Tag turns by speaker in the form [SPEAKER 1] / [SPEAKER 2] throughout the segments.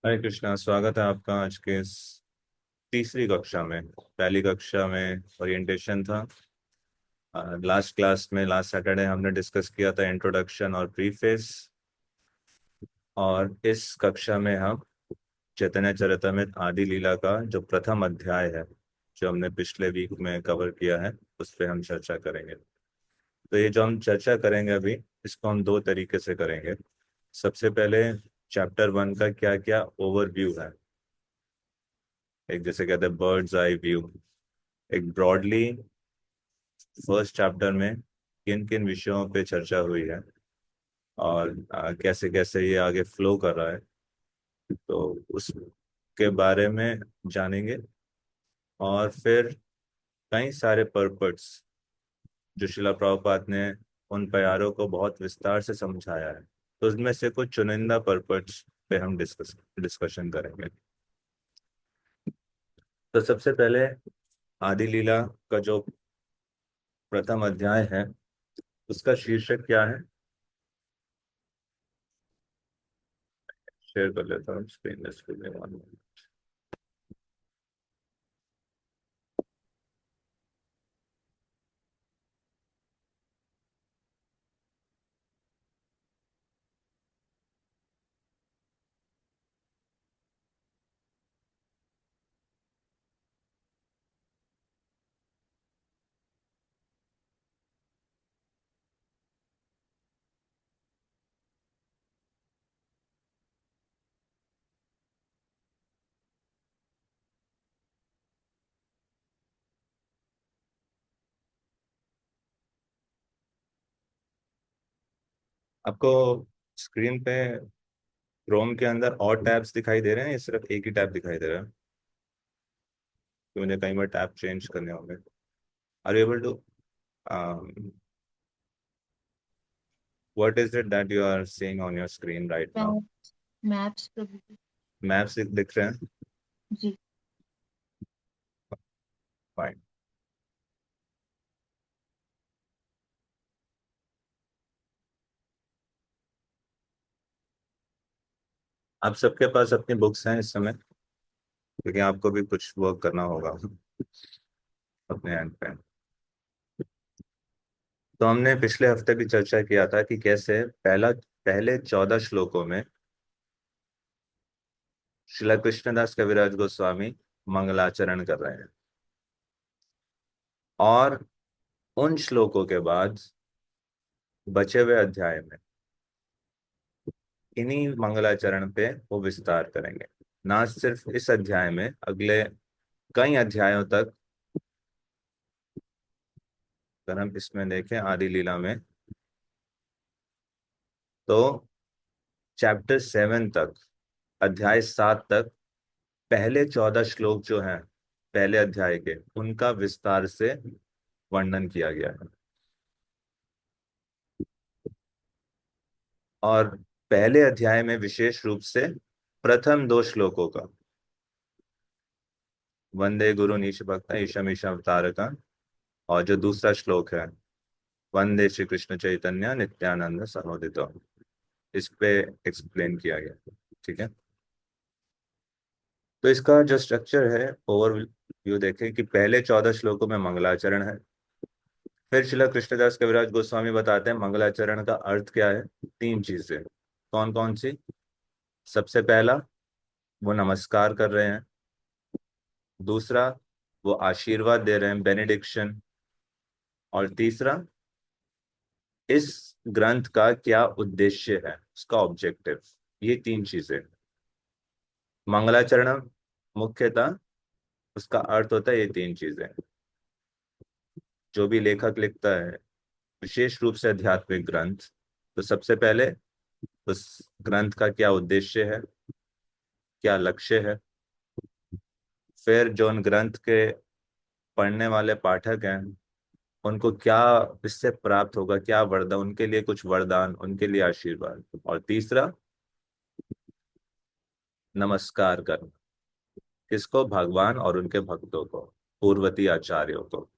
[SPEAKER 1] हरे कृष्णा। स्वागत है आपका आज के इस तीसरी कक्षा में। पहली कक्षा में ओरिएंटेशन था। लास्ट क्लास में लास्ट सैटरडे हमने डिस्कस किया था इंट्रोडक्शन और प्रीफेस। और इस कक्षा में हम चैतन्य चरितमृत आदि लीला का जो प्रथम अध्याय है, जो हमने पिछले वीक में कवर किया है, उस पर हम चर्चा करेंगे। तो ये जो हम चर्चा करेंगे अभी, इसको हम दो तरीके से करेंगे। सबसे पहले चैप्टर 1 का क्या क्या ओवरव्यू है, एक जैसे कहते हैं बर्ड्स आई व्यू, एक ब्रॉडली फर्स्ट चैप्टर में किन किन विषयों पे चर्चा हुई है और कैसे कैसे ये आगे फ्लो कर रहा है, तो उसके बारे में जानेंगे। और फिर कई सारे पर्पट्स जो शिला प्रभुपाद ने उन प्यारों को बहुत विस्तार से समझाया है, तो उसमें से कुछ चुनिंदा पर्पट्स पे हम डिस्कशन करेंगे। तो सबसे पहले आदि लीला का जो प्रथम अध्याय है, उसका शीर्षक क्या है, शेयर कर लेता हूँ स्क्रीन में। आपको स्क्रीन पे क्रोम के अंदर और टैब्स दिखाई दे रहे हैं या सिर्फ एक ही टैब दिखाई दे रहा है? तो मुझे कई बार टैब चेंज करने होंगे। Are you able to what is it that you are seeing on your screen right now?
[SPEAKER 2] Maps maps पे भी।
[SPEAKER 1] मैप्स दिख रहे हैं?
[SPEAKER 2] जी।
[SPEAKER 1] फाइन। आप सबके पास अपनी बुक्स हैं इस समय, क्योंकि आपको भी कुछ वर्क करना होगा अपने एंड पे। तो हमने पिछले हफ्ते भी चर्चा किया था कि कैसे पहले 14 श्लोकों में श्रीला कृष्णदास कविराज गोस्वामी मंगलाचरण कर रहे हैं, और उन श्लोकों के बाद बचे हुए अध्याय में इन्हीं मंगलाचरण पे वो विस्तार करेंगे। ना सिर्फ इस अध्याय में, अगले कई अध्यायों तक। अगर हम इसमें देखें आदि लीला में, तो चैप्टर 7 तक, अध्याय 7 तक, पहले 14 श्लोक जो हैं पहले अध्याय के, उनका विस्तार से वर्णन किया गया है। और पहले अध्याय में विशेष रूप से प्रथम दो श्लोकों का, वंदे गुरु नीश भक्त ईशम ईशम अवतार का, और जो दूसरा श्लोक है वंदे श्री कृष्ण चैतन्य नित्यानंद सहोदितो, इस पे एक्सप्लेन किया गया। ठीक है। तो इसका जो स्ट्रक्चर है, ओवरव्यू देखें कि पहले 14 श्लोकों में मंगलाचरण है। फिर श्रीला कृष्णदास कविराज गोस्वामी बताते हैं मंगलाचरण का अर्थ क्या है। तीन चीजें। कौन कौन सी? सबसे पहला, वो नमस्कार कर रहे हैं। दूसरा, वो आशीर्वाद दे रहे हैं, बेनेडिक्शन। और तीसरा, इस ग्रंथ का क्या उद्देश्य है, उसका ऑब्जेक्टिव। ये तीन चीजें। मंगलाचरण मुख्यतः उसका अर्थ होता है ये तीन चीजें। जो भी लेखक लिखता है, विशेष रूप से आध्यात्मिक ग्रंथ, तो सबसे पहले उस ग्रंथ का क्या उद्देश्य है, क्या लक्ष्य है। फिर जो उन ग्रंथ के पढ़ने वाले पाठक हैं, उनको क्या इससे प्राप्त होगा, क्या वरदान, उनके लिए कुछ वरदान, उनके लिए आशीर्वाद। और तीसरा, नमस्कार करना। किसको? भगवान और उनके भक्तों को, पूर्वती आचार्यों को।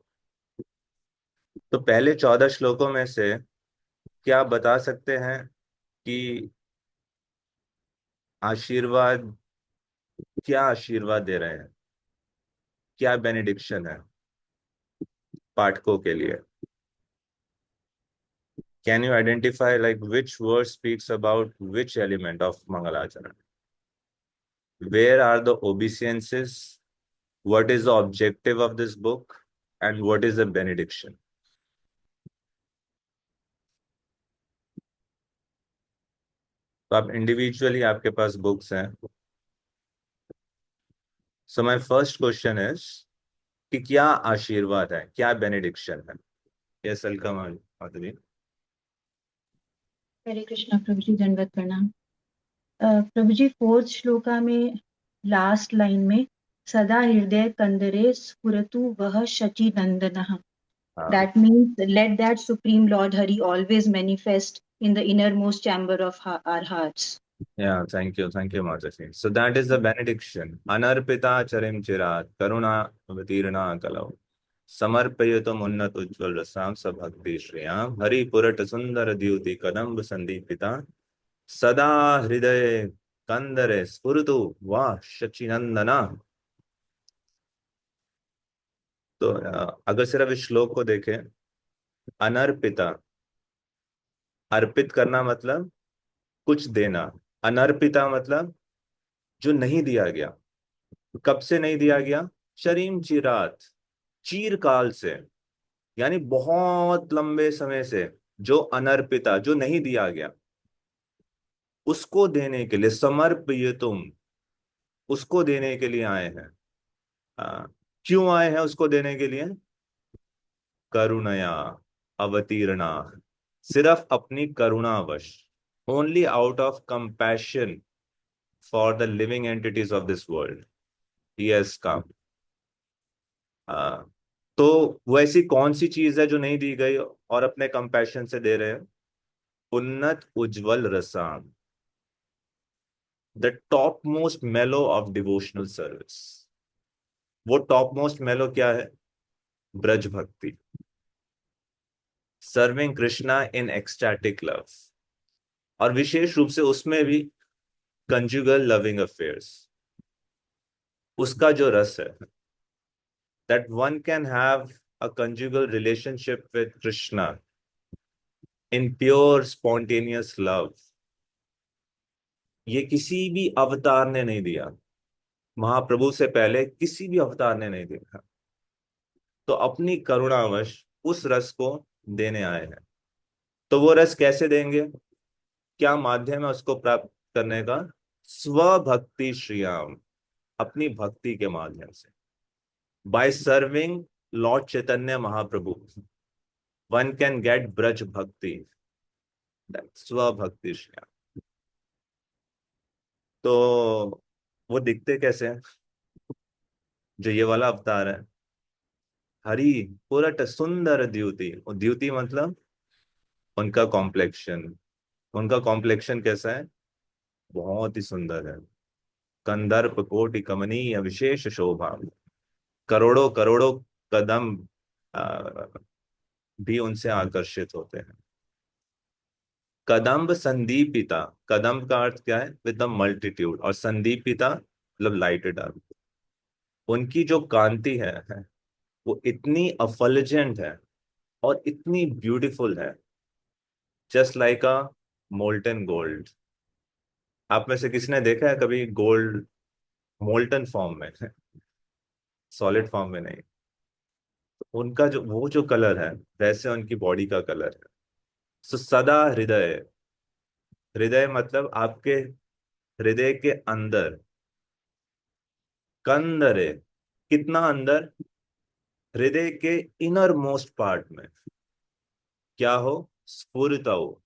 [SPEAKER 1] तो पहले 14 श्लोकों में से क्या आप बता सकते हैं कि आशीर्वाद क्या आशीर्वाद दे रहे हैं, क्या बेनिडिक्शन है पाठकों के लिए? Can you identify like which word speaks about which element of मंगलाचरण? Where are the obeisances? What is the objective of this book? And what is the benediction? तो आप इंडिविजुअली, आपके पास बुक्स हैं। So my first question is कि क्या आशीर्वाद है, क्या बेनिडिक्शन है? Yes, welcome Madhuri.
[SPEAKER 2] हरे कृष्णा प्रभु जी, दंडवत प्रणाम। प्रभु जी, फोर्थ श्लोका में लास्ट लाइन में सदा हृदय कंदरे स्फुरतु वह शची नंदनः,
[SPEAKER 1] हाँ,
[SPEAKER 2] that means let that supreme lord hari always manifest in the innermost chamber of our hearts.
[SPEAKER 1] yeah, thank you Mataji. So that is the benediction. Anarpita charim chirat karuna avatirna kalau समर्पयतु मुन्नत उज्ज्वल रसाम सभक्ति श्रेयाम हरि पुरट सुंदर द्युति कदम्ब संदीपिता सदा हृदय कंदरे स्फुरतु वाह शचिनंदना। तो अगर सिर्फ इस श्लोक को देखें, अनर्पिता, अर्पित करना मतलब कुछ देना, अनर्पिता मतलब जो नहीं दिया गया। कब से नहीं दिया गया? शरीम चिरात, चीरकाल से, यानी बहुत लंबे समय से जो अनर्पिता, जो नहीं दिया गया, उसको देने के लिए समर्पयितुम, उसको देने के लिए आए हैं। आ, क्यों आए हैं उसको देने के लिए? करुणया अवतीर्णा, सिर्फ अपनी करुणावश, only out of compassion for the living entities of this world he has come. तो वो ऐसी कौन सी चीज है जो नहीं दी गई और अपने कंपैशन से दे रहे हैं? उन्नत उज्जवल रसाम, द टॉप मोस्ट मेलो ऑफ डिवोशनल सर्विस। वो टॉप मोस्ट मेलो क्या है? ब्रज भक्ति, सर्विंग कृष्णा इन एक्सटैटिक लव, और विशेष रूप से उसमें भी कंजुगल लविंग अफेयर्स। उसका जो रस है, that one can have a conjugal relationship with Krishna in pure spontaneous love, ये किसी भी अवतार ने नहीं दिया। महाप्रभु से पहले किसी भी अवतार ने नहीं देखा। तो अपनी करुणावश उस रस को देने आए हैं। तो वो रस कैसे देंगे? क्या माध्यम है उसको प्राप्त करने का? स्वभक्ति श्रियाम, अपनी भक्ति के माध्यम से, by serving Lord Chaitanya Mahaprabhu one can get Braj भक्ति, स्वभक्ति श्रियाम। तो वो दिखते कैसे हैं? जो ये वाला अवतार है, हरि पुरट सुंदर द्युति, और द्युति मतलब उनका कॉम्प्लेक्शन। उनका कॉम्प्लेक्शन कैसा है? बहुत ही सुंदर है। कंदर्प कोटि कमनीय विशेष शोभा, करोड़ों करोड़ों कदम आ, भी उनसे आकर्षित होते हैं। कदम्ब संदीपिता, कदम्ब का अर्थ क्या है? विद द मल्टीट्यूड, और संदीपिता मतलब लाइटेड अप। उनकी जो कांति है वो इतनी अफलजेंट है और इतनी ब्यूटीफुल है, जस्ट लाइक अ मोल्टन गोल्ड। आप में से किसी ने देखा है कभी गोल्ड मोल्टन फॉर्म में? सॉलिड फॉर्म में नहीं। उनका जो वो जो कलर है, वैसे उनकी बॉडी का कलर है। सो सदा हृदय, हृदय मतलब आपके हृदय के अंदर, कंदरे, कितना अंदर? हृदय के इनर मोस्ट पार्ट में क्या हो? स्फुरता हो।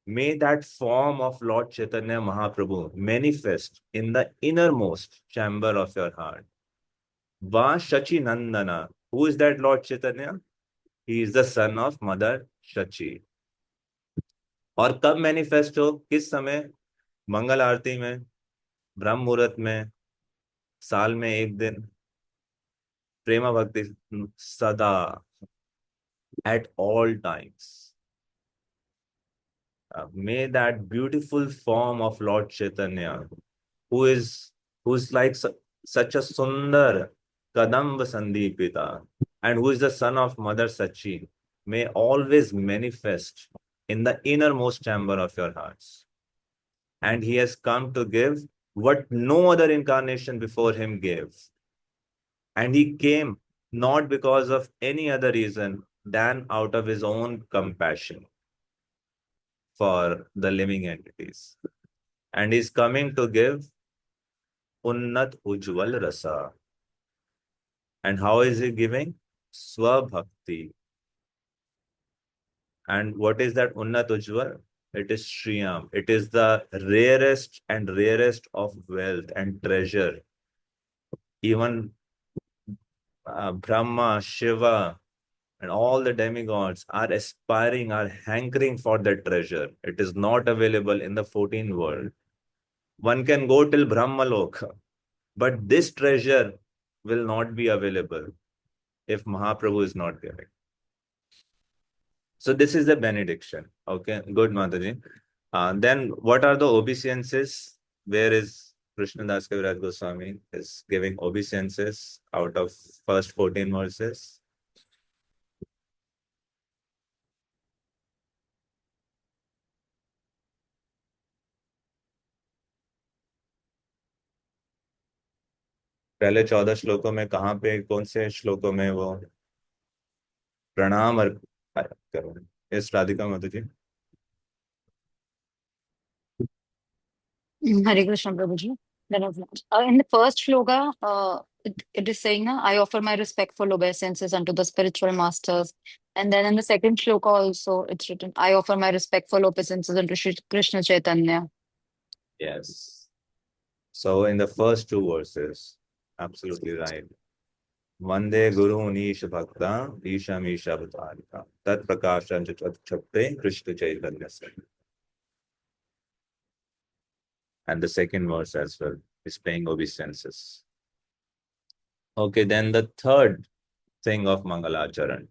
[SPEAKER 1] May that form of lord Chaitanya Mahaprabhu manifest in the inner most chamber of your heart. वा शचि नंदना, who is that lord Chaitanya? He is the son of mother Shachi. और कब मैनिफेस्ट हो, किस समय? मंगल आरती में, ब्रह्म मुहूर्त में, साल में एक दिन, प्रेमा भक्ति, सदा, at all times. May that beautiful form of Lord Chaitanya, who is who's like such a Sundar Kadamba Sandipita, and who is the son of Mother Sachi, may always manifest in the innermost chamber of your hearts. And he has come to give what no other incarnation before him gave. And he came not because of any other reason than out of his own compassion for the living entities. And he's coming to give Unnat Ujwal Rasa. And how is he giving? Swabhakti. And what is that Unnat Ujwal? It is Shriyam. It is the rarest and rarest of wealth and treasure. Even Brahma, Shiva, and all the demigods are aspiring, are hankering for that treasure. It is not available in the 14th world. One can go till Brahmalok, but this treasure will not be available if Mahaprabhu is not giving. So this is the benediction. Okay, good, Mataji. Then what are the obeisances? Where is Krishnadas Kaviraj Goswami is giving obeisances out of first 14 verses? पहले 14 श्लोकों में कहाँ पे कौन से श्लोकों में वो प्रणाम करो इस राधिका माता जी?
[SPEAKER 3] Hare Krishna Prabhuji. In the first shloka, it is saying, I offer my respectful obeisances unto the spiritual masters. And then in the second shloka also, it's written, I offer my respectful obeisances unto Shri Krishna Chaitanya.
[SPEAKER 1] Yes. So in the first two verses, absolutely right. Vande Guru Nish Bhakta Isha Misha Bhatarika Tat Prakashan Chapte Krishna Chaitanya. And the second verse as well is paying obeisances. Okay, then the third thing of Mangalacharan.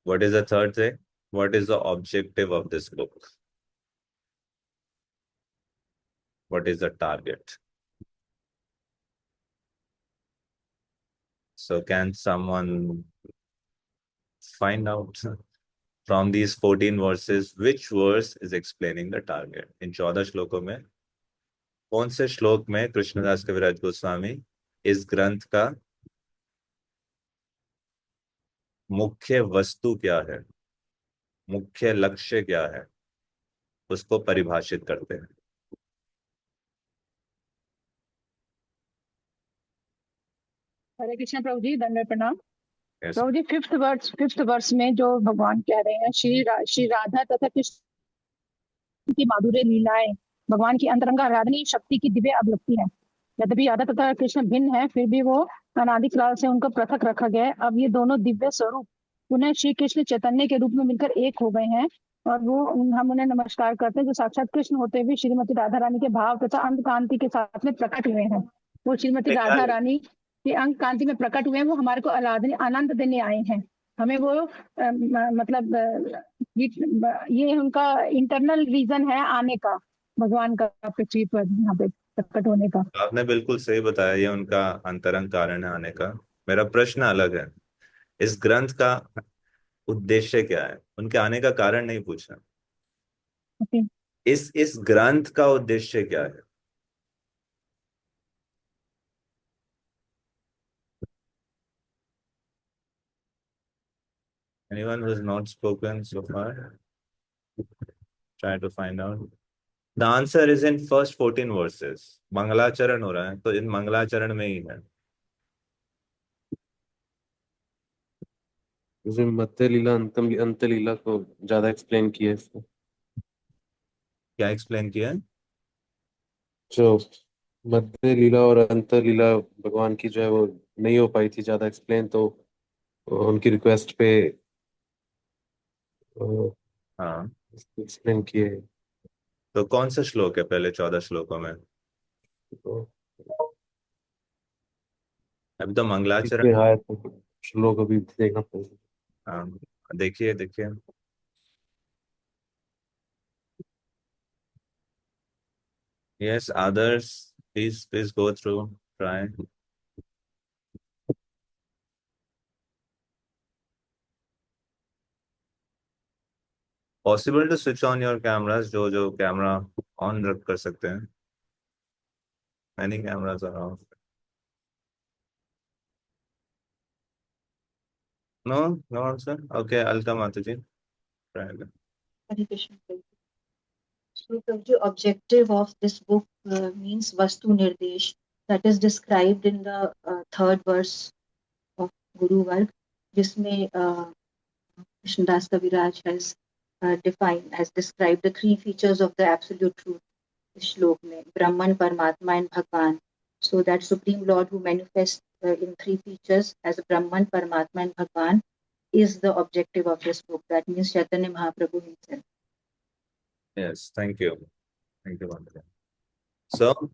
[SPEAKER 1] What is the third thing? What is the objective of this book? What is the target? So can someone find out from these 14 verses which verse is explaining the target? In 14 श्लोकों में कौन से श्लोक में कृष्णदास कविराज गोस्वामी इस ग्रंथ का मुख्य वस्तु क्या है, मुख्य लक्ष्य क्या है, उसको परिभाषित करते हैं?
[SPEAKER 4] हरे कृष्ण प्रभु जी, दंडवत प्रणाम।
[SPEAKER 1] Yes.
[SPEAKER 4] प्रभु जी, फिफ्थ वर्ष में जो भगवान कह रहे हैं, श्री राधा तथा कृष्ण की माधुर्य लीलाएं भगवान की अंतरंग आराधनीय शक्ति की दिव्य अभिव्यक्ति है। यद्यपि राधा तथा कृष्ण भिन्न है, फिर भी वो अनादि काल से उनको पृथक रखा गया है। अब ये दोनों दिव्य स्वरूप पुनः श्री कृष्ण चैतन्य के रूप में मिलकर एक हो गए हैं और वो हम उन्हें नमस्कार करते हैं जो साक्षात कृष्ण होते हुए श्रीमती राधा रानी के भाव तथा अंत कांति के साथ में प्रकट हुए हैं। वो श्रीमती राधा रानी के अंक कांति में प्रकट हुए हैं, वो हमारे को आनंद देने आए हैं। हमें वो मतलब ये उनका इंटरनल रीजन है आने का, भगवान का पृथ्वी पर यहाँ पे प्रकट होने का।
[SPEAKER 1] आपने बिल्कुल सही बताया, ये उनका अंतरंग कारण है आने का। मेरा प्रश्न अलग है, इस ग्रंथ का उद्देश्य क्या है? उनके आने का कारण नहीं पूछा।
[SPEAKER 4] okay.
[SPEAKER 1] इस ग्रंथ का उद्देश्य क्या है? Anyone who has not spoken so far? Try to find out. The answer is in first 14 verses. मंगलाचरण हो रहा है तो इन मंगलाचरण में ही है।
[SPEAKER 5] मध्य लीला अंत लीला को ज्यादा एक्सप्लेन किया है इसमें।
[SPEAKER 1] क्या एक्सप्लेन किया है?
[SPEAKER 5] जो मध्य लीला और अंत लीला भगवान की जो है वो नहीं हो पाई थी ज्यादा एक्सप्लेन, तो उनकी रिक्वेस्ट पे
[SPEAKER 1] हाँ,
[SPEAKER 5] एक्सप्लेन किए।
[SPEAKER 1] तो कौन सा श्लोक है पहले 14 श्लोकों में?
[SPEAKER 5] तो
[SPEAKER 1] अभी तो मंगलाचरण
[SPEAKER 5] आया तो श्लोक अभी देखना पड़ेगा।
[SPEAKER 1] हाँ, देखिए देखिए। Yes, others, please go through, try. Possible to switch on your cameras, जो कैमरा ऑन रख कर सकते हैं. Many cameras are off. No, no answer. Okay, I'll come, Mataji. Try again.
[SPEAKER 2] Hare Krishna. So the objective of this book means Vastu Nirdesh, that is described in the third verse of Guru Varg, जिसमें Krishnadas Kaviraj has described the three features of the absolute truth. इस श्लोक में Brahman, Paramatma and Bhagwan. So that Supreme Lord who manifests in three features as Brahman, Paramatma and Bhagwan is the objective of this book. That means Chaitanya Mahaprabhu himself.
[SPEAKER 1] Yes, thank you. Thank you, Mataji. So,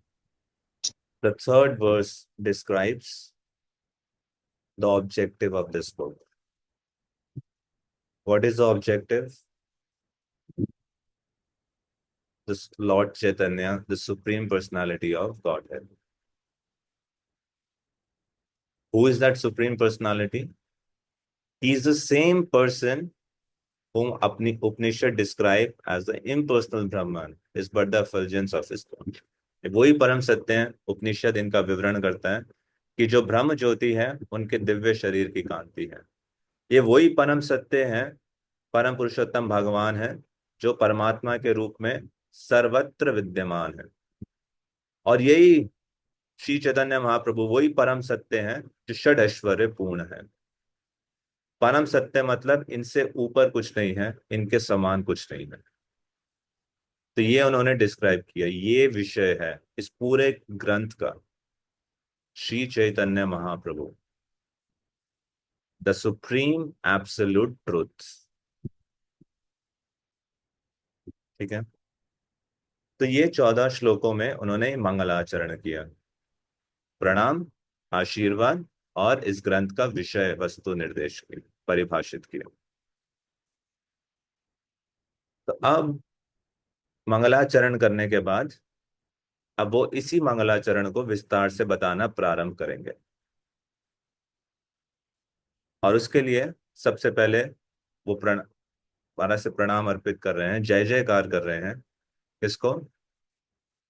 [SPEAKER 1] the third verse describes the objective of this book. What is the objective? This Lord Chaitanya, the Supreme Personality of Godhead. Who is that Supreme Personality? He is the same person whom apni Upanishad describe as the impersonal Brahman, is but the effulgence of his God. वही परम सत्य हैं. उपनिषद इनका विवरण करता है कि जो ब्रह्म ज्योति है उनके दिव्य शरीर की कांति है. ये वही परम सत्य है, परम पुरुषोत्तम भगवान है, जो परमात्मा के रूप में सर्वत्र विद्यमान है. और यही श्री चैतन्य महाप्रभु वही परम सत्य हैं जो षड ऐश्वर्य पूर्ण है. परम सत्य मतलब इनसे ऊपर कुछ नहीं है, इनके समान कुछ नहीं है. तो ये उन्होंने डिस्क्राइब किया. ये विषय है इस पूरे ग्रंथ का. Shri Chaitanya Mahaprabhu, the supreme absolute truth. ठीक है. तो ये 14 श्लोकों में उन्होंने मंगलाचरण किया, प्रणाम, आशीर्वाद और इस ग्रंथ का विषय वस्तु निर्देश किया, परिभाषित किया. तो अब मंगलाचरण करने के बाद अब वो इसी मंगलाचरण को विस्तार से बताना प्रारंभ करेंगे. और उसके लिए सबसे पहले वो बारह से प्रणाम अर्पित कर रहे हैं, जय जयकार कर रहे हैं. किसको?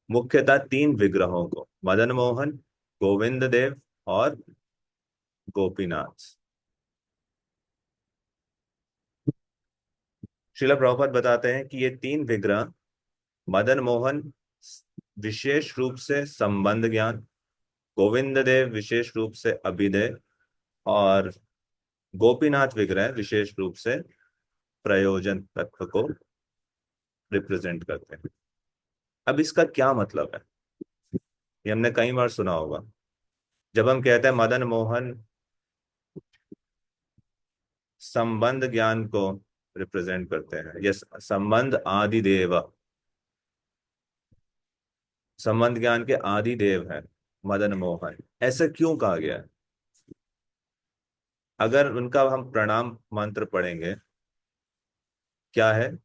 [SPEAKER 1] मुख्यतः 3 विग्रहों को, मदन मोहन, गोविंद देव और गोपीनाथ. श्रील प्रभुपाद बताते हैं कि ये 3 विग्रह, मदन मोहन विशेष रूप से संबंध ज्ञान, गोविंद देव विशेष रूप से अभिधेय और गोपीनाथ विग्रह विशेष रूप से प्रयोजन तत्व को रिप्रेजेंट करते हैं. अब इसका क्या मतलब है, ये हमने कई बार सुना होगा. जब हम कहते हैं मदन मोहन संबंध ज्ञान को रिप्रेजेंट करते हैं, यस, संबंध आदि देव, संबंध ज्ञान के आदि देव है मदन मोहन, ऐसा क्यों कहा गया है? अगर उनका हम प्रणाम मंत्र पढ़ेंगे, क्या है?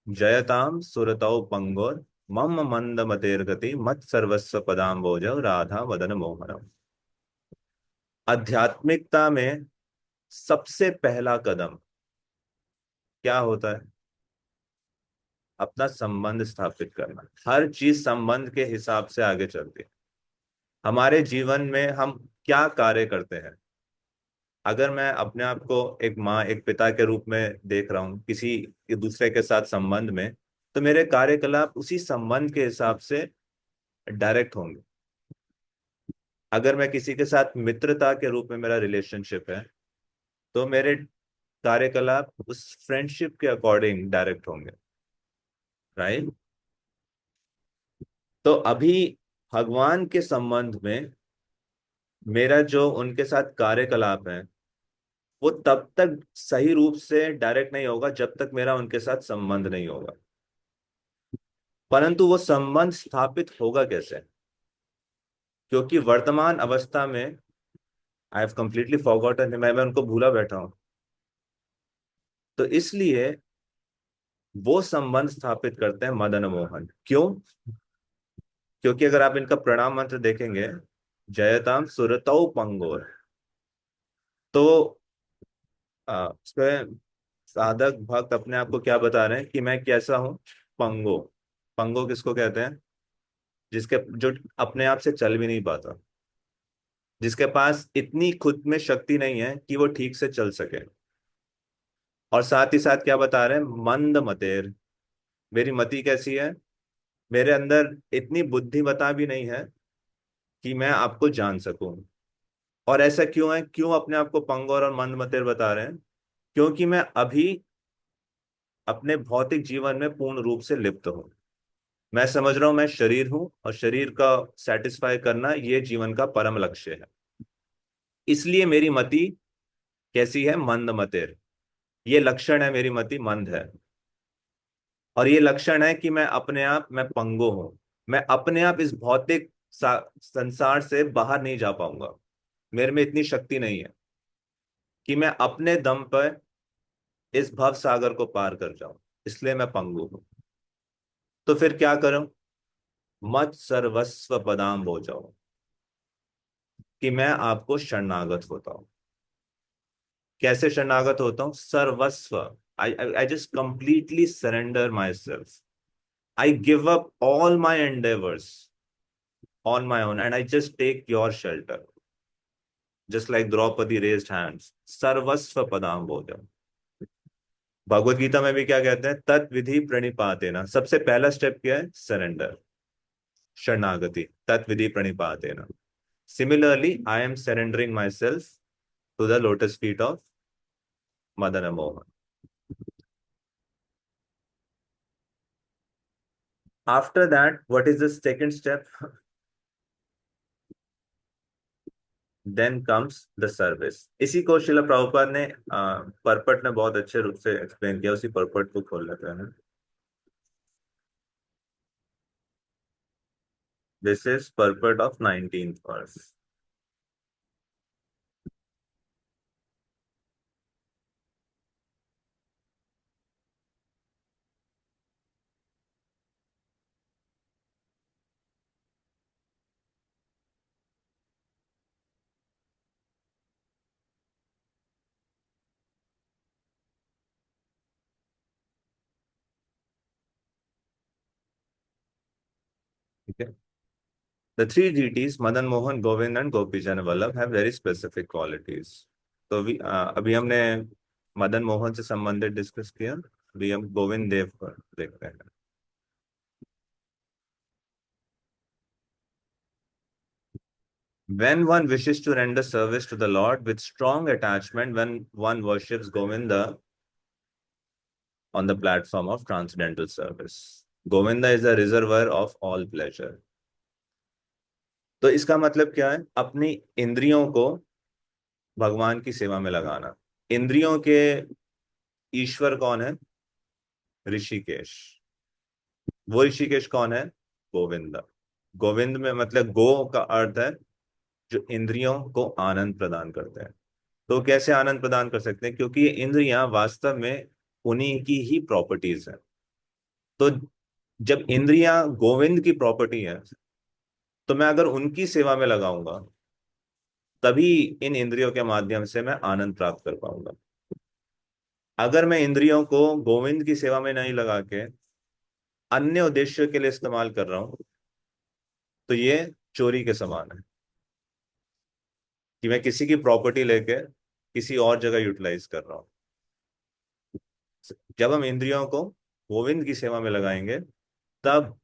[SPEAKER 1] जयताम सुरतौ पंगोर मम मंद मतेर्गति मत सर्वस्व पदाम्बोज राधा मदन मोहनम. आध्यात्मिकता में सबसे पहला कदम क्या होता है? अपना संबंध स्थापित करना. हर चीज संबंध के हिसाब से आगे चलती है. हमारे जीवन में हम क्या कार्य करते हैं, अगर मैं अपने आप को एक माँ एक पिता के रूप में देख रहा हूँ किसी दूसरे के साथ संबंध में, तो मेरे कार्यकलाप उसी संबंध के हिसाब से डायरेक्ट होंगे. अगर मैं किसी के साथ मित्रता के रूप में मेरा रिलेशनशिप है, तो मेरे कार्यकलाप उस फ्रेंडशिप के अकॉर्डिंग डायरेक्ट होंगे. राइट. तो अभी भगवान के संबंध में मेरा जो उनके साथ कार्यकलाप है वो तब तक सही रूप से डायरेक्ट नहीं होगा जब तक मेरा उनके साथ संबंध नहीं होगा. परंतु वो संबंध स्थापित होगा कैसे? क्योंकि वर्तमान अवस्था में आई हैव कंप्लीटली फॉरगॉटन, मैं उनको भूला बैठा हूं. तो इसलिए वो संबंध स्थापित करते हैं मदन मोहन. क्यों? क्योंकि अगर आप इनका प्रणाम मंत्र देखेंगे, जयताम सुरतौ पंगोर, तो उसमें साधक भक्त अपने आप को क्या बता रहे हैं कि मैं कैसा हूं? पंगो। पंगो किसको कहते हैं? जिसके जो अपने आप से चल भी नहीं पाता, जिसके पास इतनी खुद में शक्ति नहीं है कि वो ठीक से चल सके। और साथ ही साथ क्या बता रहे हैं? मंद मतेर, मेरी मति कैसी है? मेरे अंदर इतनी बुद्धिमता भी नहीं है कि मैं आपको जान सकूं। और ऐसा क्यों है? क्यों अपने आप को पंगोर और मंद मतेर बता रहे हैं? क्योंकि मैं अभी अपने भौतिक जीवन में पूर्ण रूप से लिप्त हूं। मैं समझ रहा हूं मैं शरीर हूं, और शरीर का सेटिस्फाई करना ये जीवन का परम लक्ष्य है। इसलिए मेरी मति कैसी है? मंद मतेर। ये लक्षण है, मेरी मति मंद है। और ये लक्षण है कि मैं पंगु हूं। मैं अपने आप इस भौतिक संसार से बाहर नहीं जा पाऊंगा। मेरे में इतनी शक्ति नहीं है कि मैं अपने दम पर इस भव सागर को पार कर जाऊं। इसलिए मैं पंगु हूं। तो फिर क्या करूं? मत सर्वस्व पदाम हो जाओ, कि मैं आपको शरणागत होता हूं। कैसे शरणागत होता हूं? सर्वस्व। I just completely surrender my self. I give up all my endeavours on my own and I just take your shelter. Just like Draupadi raised hands. सर्वस्व पदाम बोधम। भगवत गीता में भी क्या कहते हैं? तत् विधि प्रणिपातेना। सबसे पहला स्टेप क्या है? सरेंडर, शरणागति। तत् विधि प्रणिपातेना। Similarly, I am surrendering myself to the lotus feet of Madana Mohan. After that, what is the second step? Then comes the service. इसी को शिला प्रभुपाद ने परपट ने बहुत अच्छे रूप से एक्सप्लेन किया। उसी परपट को खोल लेते हैं। This is purport of 19th verse. ठीक है। The three deities, Madan Mohan, Govind and Gopijan Vallabh, have very specific qualities. तो अभी हमने मदन मोहन से संबंधित डिस्कस किया। अभी हम गोविंद देव पर देखते हैं। When one wishes to render service to the Lord with strong attachment, when one worships Govinda on the platform of transcendental service, Govinda is the reservoir of all pleasure. तो इसका मतलब क्या है? अपनी इंद्रियों को भगवान की सेवा में लगाना। इंद्रियों के ईश्वर कौन है? ऋषिकेश। वो ऋषिकेश कौन है? गोविंद। गोविंद में मतलब गो का अर्थ है जो इंद्रियों को आनंद प्रदान करते हैं। तो कैसे आनंद प्रदान कर सकते हैं? क्योंकि ये इंद्रियां वास्तव में उन्हीं की ही प्रॉपर्टीज हैं। तो जब इंद्रियां गोविंद की प्रॉपर्टी है, तो मैं अगर उनकी सेवा में लगाऊंगा, तभी इन इंद्रियों के माध्यम से मैं आनंद प्राप्त कर पाऊंगा। अगर मैं इंद्रियों को गोविंद की सेवा में नहीं लगा के अन्य उद्देश्य के लिए इस्तेमाल कर रहा हूं, तो ये चोरी के समान है कि मैं किसी की प्रॉपर्टी लेके किसी और जगह यूटिलाइज कर रहा हूं। जब हम इंद्रियों को गोविंद की सेवा में लगाएंगे, तब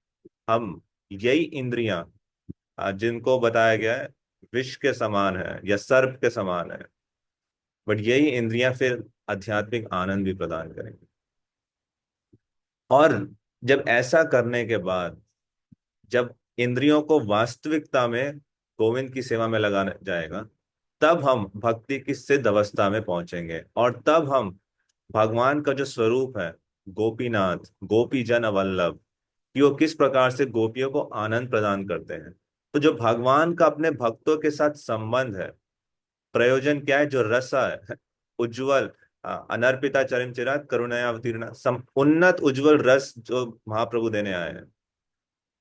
[SPEAKER 1] हम यही इंद्रियां जिनको बताया गया है विष के समान है या सर्प के समान है, बट यही इंद्रियां फिर आध्यात्मिक आनंद भी प्रदान करेंगी। और जब ऐसा करने के बाद, जब इंद्रियों को वास्तविकता में गोविंद की सेवा में लगाना जाएगा, तब हम भक्ति की सिद्ध अवस्था में पहुंचेंगे। और तब हम भगवान का जो स्वरूप है गोपीनाथ, गोपी जन वल्लभ, कि वो किस प्रकार से गोपियों को आनंद प्रदान करते हैं। तो जो भगवान का अपने भक्तों के साथ संबंध है, प्रयोजन क्या है? जो रस है उज्जवल, अनर्पिता चरण चिराग करुणया अवतीर्ण, उन्नत उज्जवल रस जो महाप्रभु देने आए हैं,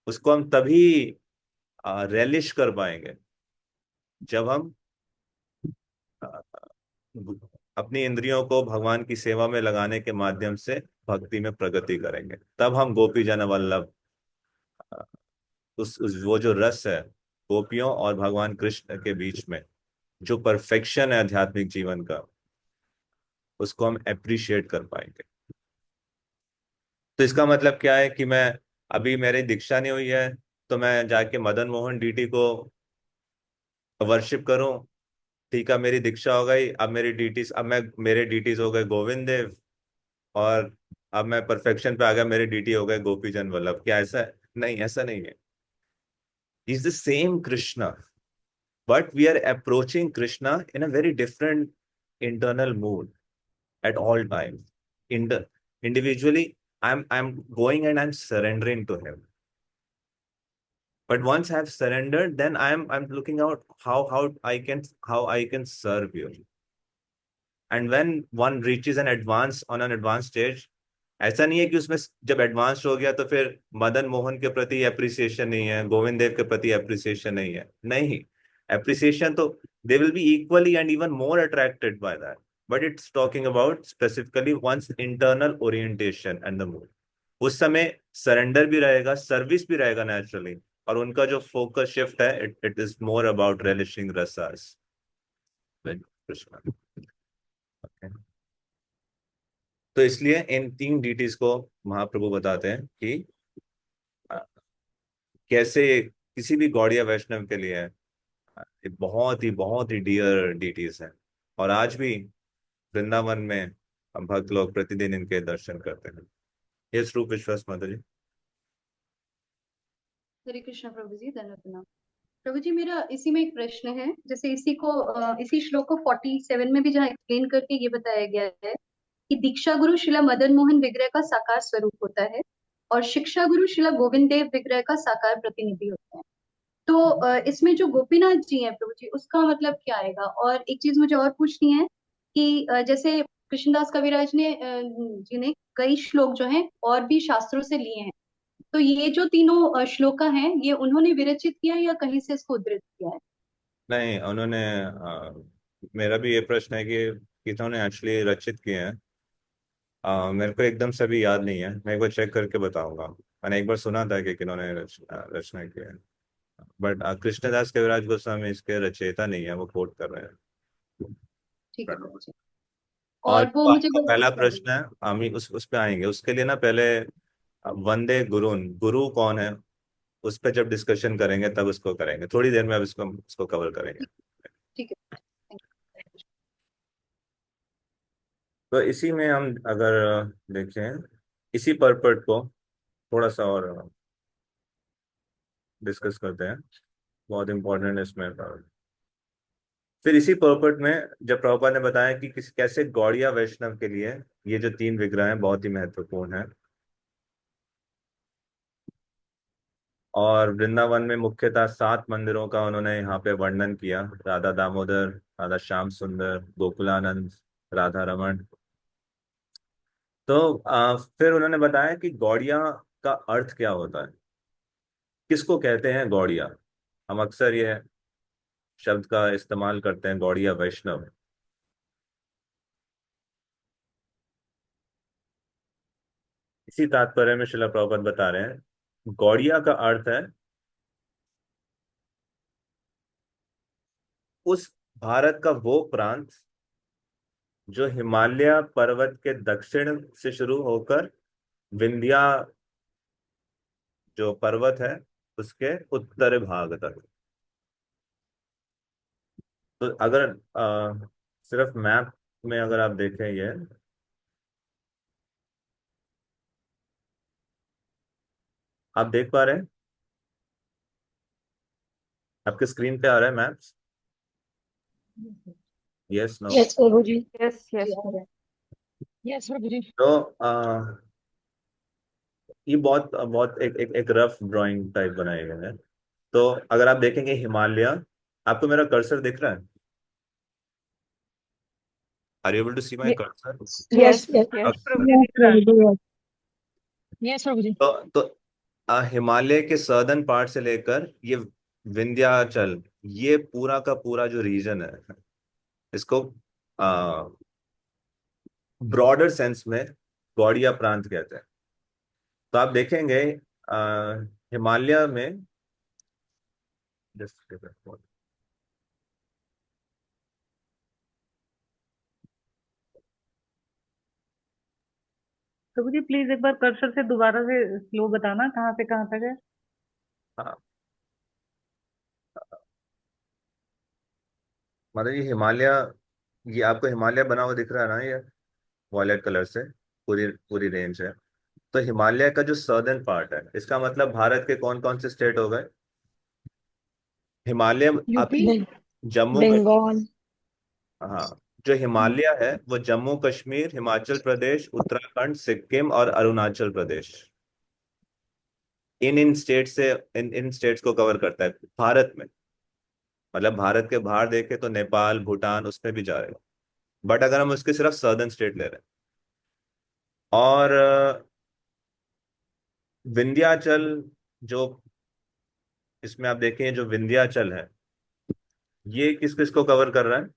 [SPEAKER 1] उसको हम तभी रेलिश कर पाएंगे जब हम आ, अपनी इंद्रियों को भगवान की सेवा में लगाने के माध्यम से भक्ति में प्रगति करेंगे। तब हम गोपी जन वल्लभ, उस वो जो रस है गोपियों और भगवान कृष्ण के बीच में, जो परफेक्शन है आध्यात्मिक जीवन का, उसको हम अप्रिशिएट कर पाएंगे। तो इसका मतलब क्या है कि मैं अभी मेरी दीक्षा नहीं हुई है तो मैं जाके मदन मोहन डीटी को वर्शिप करूं, ठीक है मेरी दीक्षा हो गई, अब मेरे डीटीज हो गए गोविंद देव, और अब मैं परफेक्शन पे आ गया, मेरे डीटी हो गए गोपी जन वल्लभ। क्या ऐसा है? नहीं, ऐसा नहीं है। Is the same Krishna, but we are approaching Krishna in a very different internal mood at all times. Individually, I'm going and I'm surrendering to him. But once I've surrendered, then I'm looking out how I can serve you. And when one reaches an advanced stage, ऐसा नहीं है कि उसमें जब advance हो गया तो फिर मदन मोहन के प्रति एप्रिसिएशन नहीं है, गोविंद देव के प्रति एप्रिसिएशन नहीं है। नहीं, एप्रिसिएशन तो they will be equally and even more attracted by that, but it's talking about specifically one's internal orientation and the mood. उस समय सरेंडर भी रहेगा, सर्विस भी रहेगा नेचुरली, और उनका जो फोकस शिफ्ट है it is more about relishing रसास। कृष्ण। तो इसलिए इन तीन डीटीज को महाप्रभु बताते हैं कि अ, कैसे किसी भी गौड़िया वैष्णव के लिए ये बहुत ही डियर डीटीज हैं, और आज भी वृंदावन में हम भक्त लोग प्रतिदिन इनके दर्शन करते हैं। ये स्वरूप विश्वास माता जी।
[SPEAKER 6] हरे कृष्ण प्रभु जी, धन्यवाद प्रणाम। प्रभु जी, मेरा इसी में एक प्रश्न है। जैसे इसी श्लोक को 47 में भी जहाँ एक्सप्लेन करके ये बताया गया है कि दीक्षा गुरु शिला मदन मोहन विग्रह का साकार स्वरूप होता है और शिक्षा गुरु शिला गोविंद देव विग्रह का साकार प्रतिनिधि होता है। तो इसमें जो गोपीनाथ जी हैं प्रभु जी, उसका मतलब क्या आएगा? और एक चीज मुझे और पूछनी है कि जैसे कृष्णदास कविराज जी ने कई श्लोक जो हैं और भी शास्त्रों से लिए हैं, तो ये जो तीनों श्लोका हैं, ये उन्होंने विरचित किया है या कहीं से इसको उद्धृत किया है?
[SPEAKER 1] नहीं, उन्होंने मेरा भी ये प्रश्न है कि किन्होंने एक्चुअली रचित किए हैं। मेरे को एकदम से भी याद नहीं है, मैं एक बार चेक करके बताऊंगा। मैंने एक बार सुना था कि किन्होंने रचना की है, बट कृष्णदास कविराज गोस्वामी इसके रचयिता नहीं है, वो कोट कर रहे हैं।
[SPEAKER 6] ठीक है प्रभु जी।
[SPEAKER 1] और
[SPEAKER 6] और वो
[SPEAKER 1] जो
[SPEAKER 6] मुझे
[SPEAKER 1] आपका पहला प्रश्न है, हम ही उस पे आएंगे। उसके लिए ना पहले वंदे गुरुन, गुरु कौन है, उस पे जब डिस्कशन करेंगे तब उसको करेंगे। थोड़ी देर में अब इसको कवर करेंगे।
[SPEAKER 6] ठीक है। Thank you।
[SPEAKER 1] तो इसी में हम अगर देखें, इसी पर्पट को थोड़ा सा और डिस्कस करते हैं, बहुत इंपॉर्टेंट है इसमें। फिर इसी पर्पट में जब प्रभुपाद ने बताया कि कैसे गौड़िया वैष्णव के लिए ये जो तीन विग्रह हैं बहुत ही महत्वपूर्ण है, और वृंदावन में मुख्यतः 7 मंदिरों का उन्होंने यहाँ पे वर्णन किया। राधा दामोदर, राधा श्याम सुंदर, गोकुलानंद, राधा रमन। तो फिर उन्होंने बताया कि गौड़िया का अर्थ क्या होता है, किसको कहते हैं गौड़िया। हम अक्सर ये शब्द का इस्तेमाल करते हैं, गौड़िया वैष्णव। इसी तात्पर्य में श्रील प्रभुपाद बता रहे हैं गौड़िया का अर्थ है उस भारत का वो प्रांत जो हिमालय पर्वत के दक्षिण से शुरू होकर विंध्या जो पर्वत है उसके उत्तर भाग तक। तो अगर सिर्फ मैप में अगर आप देखें, ये आप देख पा रहे हैं, आपके स्क्रीन पे आ रहा है मैप्स? Yes, no?
[SPEAKER 4] यस प्रभु जी।
[SPEAKER 3] Yes, yes.
[SPEAKER 4] यस प्रभु जी।
[SPEAKER 1] तो ये बहुत बहुत एक रफ ड्राइंग टाइप बनाए गए हैं। तो अगर आप देखेंगे हिमालय, आपको मेरा कर्सर दिख रहा है? Are you able to see my cursor?
[SPEAKER 4] Yes
[SPEAKER 3] Yes,
[SPEAKER 4] yes
[SPEAKER 3] Prabhu.
[SPEAKER 4] Yes प्रभु जी।
[SPEAKER 1] तो हिमालय के सर्दर्न पार्ट से लेकर ये विंध्याचल, ये पूरा का पूरा जो रीजन है, इसको ब्रॉडर सेंस में गौड़िया प्रांत कहते हैं। तो आप देखेंगे हिमालय में, just
[SPEAKER 7] प्रभु जी प्लीज एक बार कर्सर से दोबारा से स्लो बताना, कहाँ से कहाँ तक है।
[SPEAKER 1] हाँ, मतलब ये हिमालय, ये आपको हिमालय बना हुआ दिख रहा है ना, ये वॉयलेट कलर से पूरी पूरी रेंज है। तो हिमालय का जो सर्दर्न पार्ट है, इसका मतलब भारत के कौन कौन से स्टेट हो गए? हिमालय आप,
[SPEAKER 4] यूपी,
[SPEAKER 1] जम्मू कश्मीर,
[SPEAKER 4] बंगाल।
[SPEAKER 1] हाँ, जो हिमालय है वो जम्मू कश्मीर, हिमाचल प्रदेश, उत्तराखंड, सिक्किम और अरुणाचल प्रदेश, इन इन स्टेट से, इन स्टेट्स को कवर करता है भारत में। मतलब भारत के बाहर देखे तो नेपाल, भूटान, उसमें भी जाएगा, बट अगर हम उसके सिर्फ सर्दर्न स्टेट ले रहे हैं। और विंध्याचल, जो इसमें आप देखें, जो विंध्याचल है, ये किस किस को कवर कर रहा है?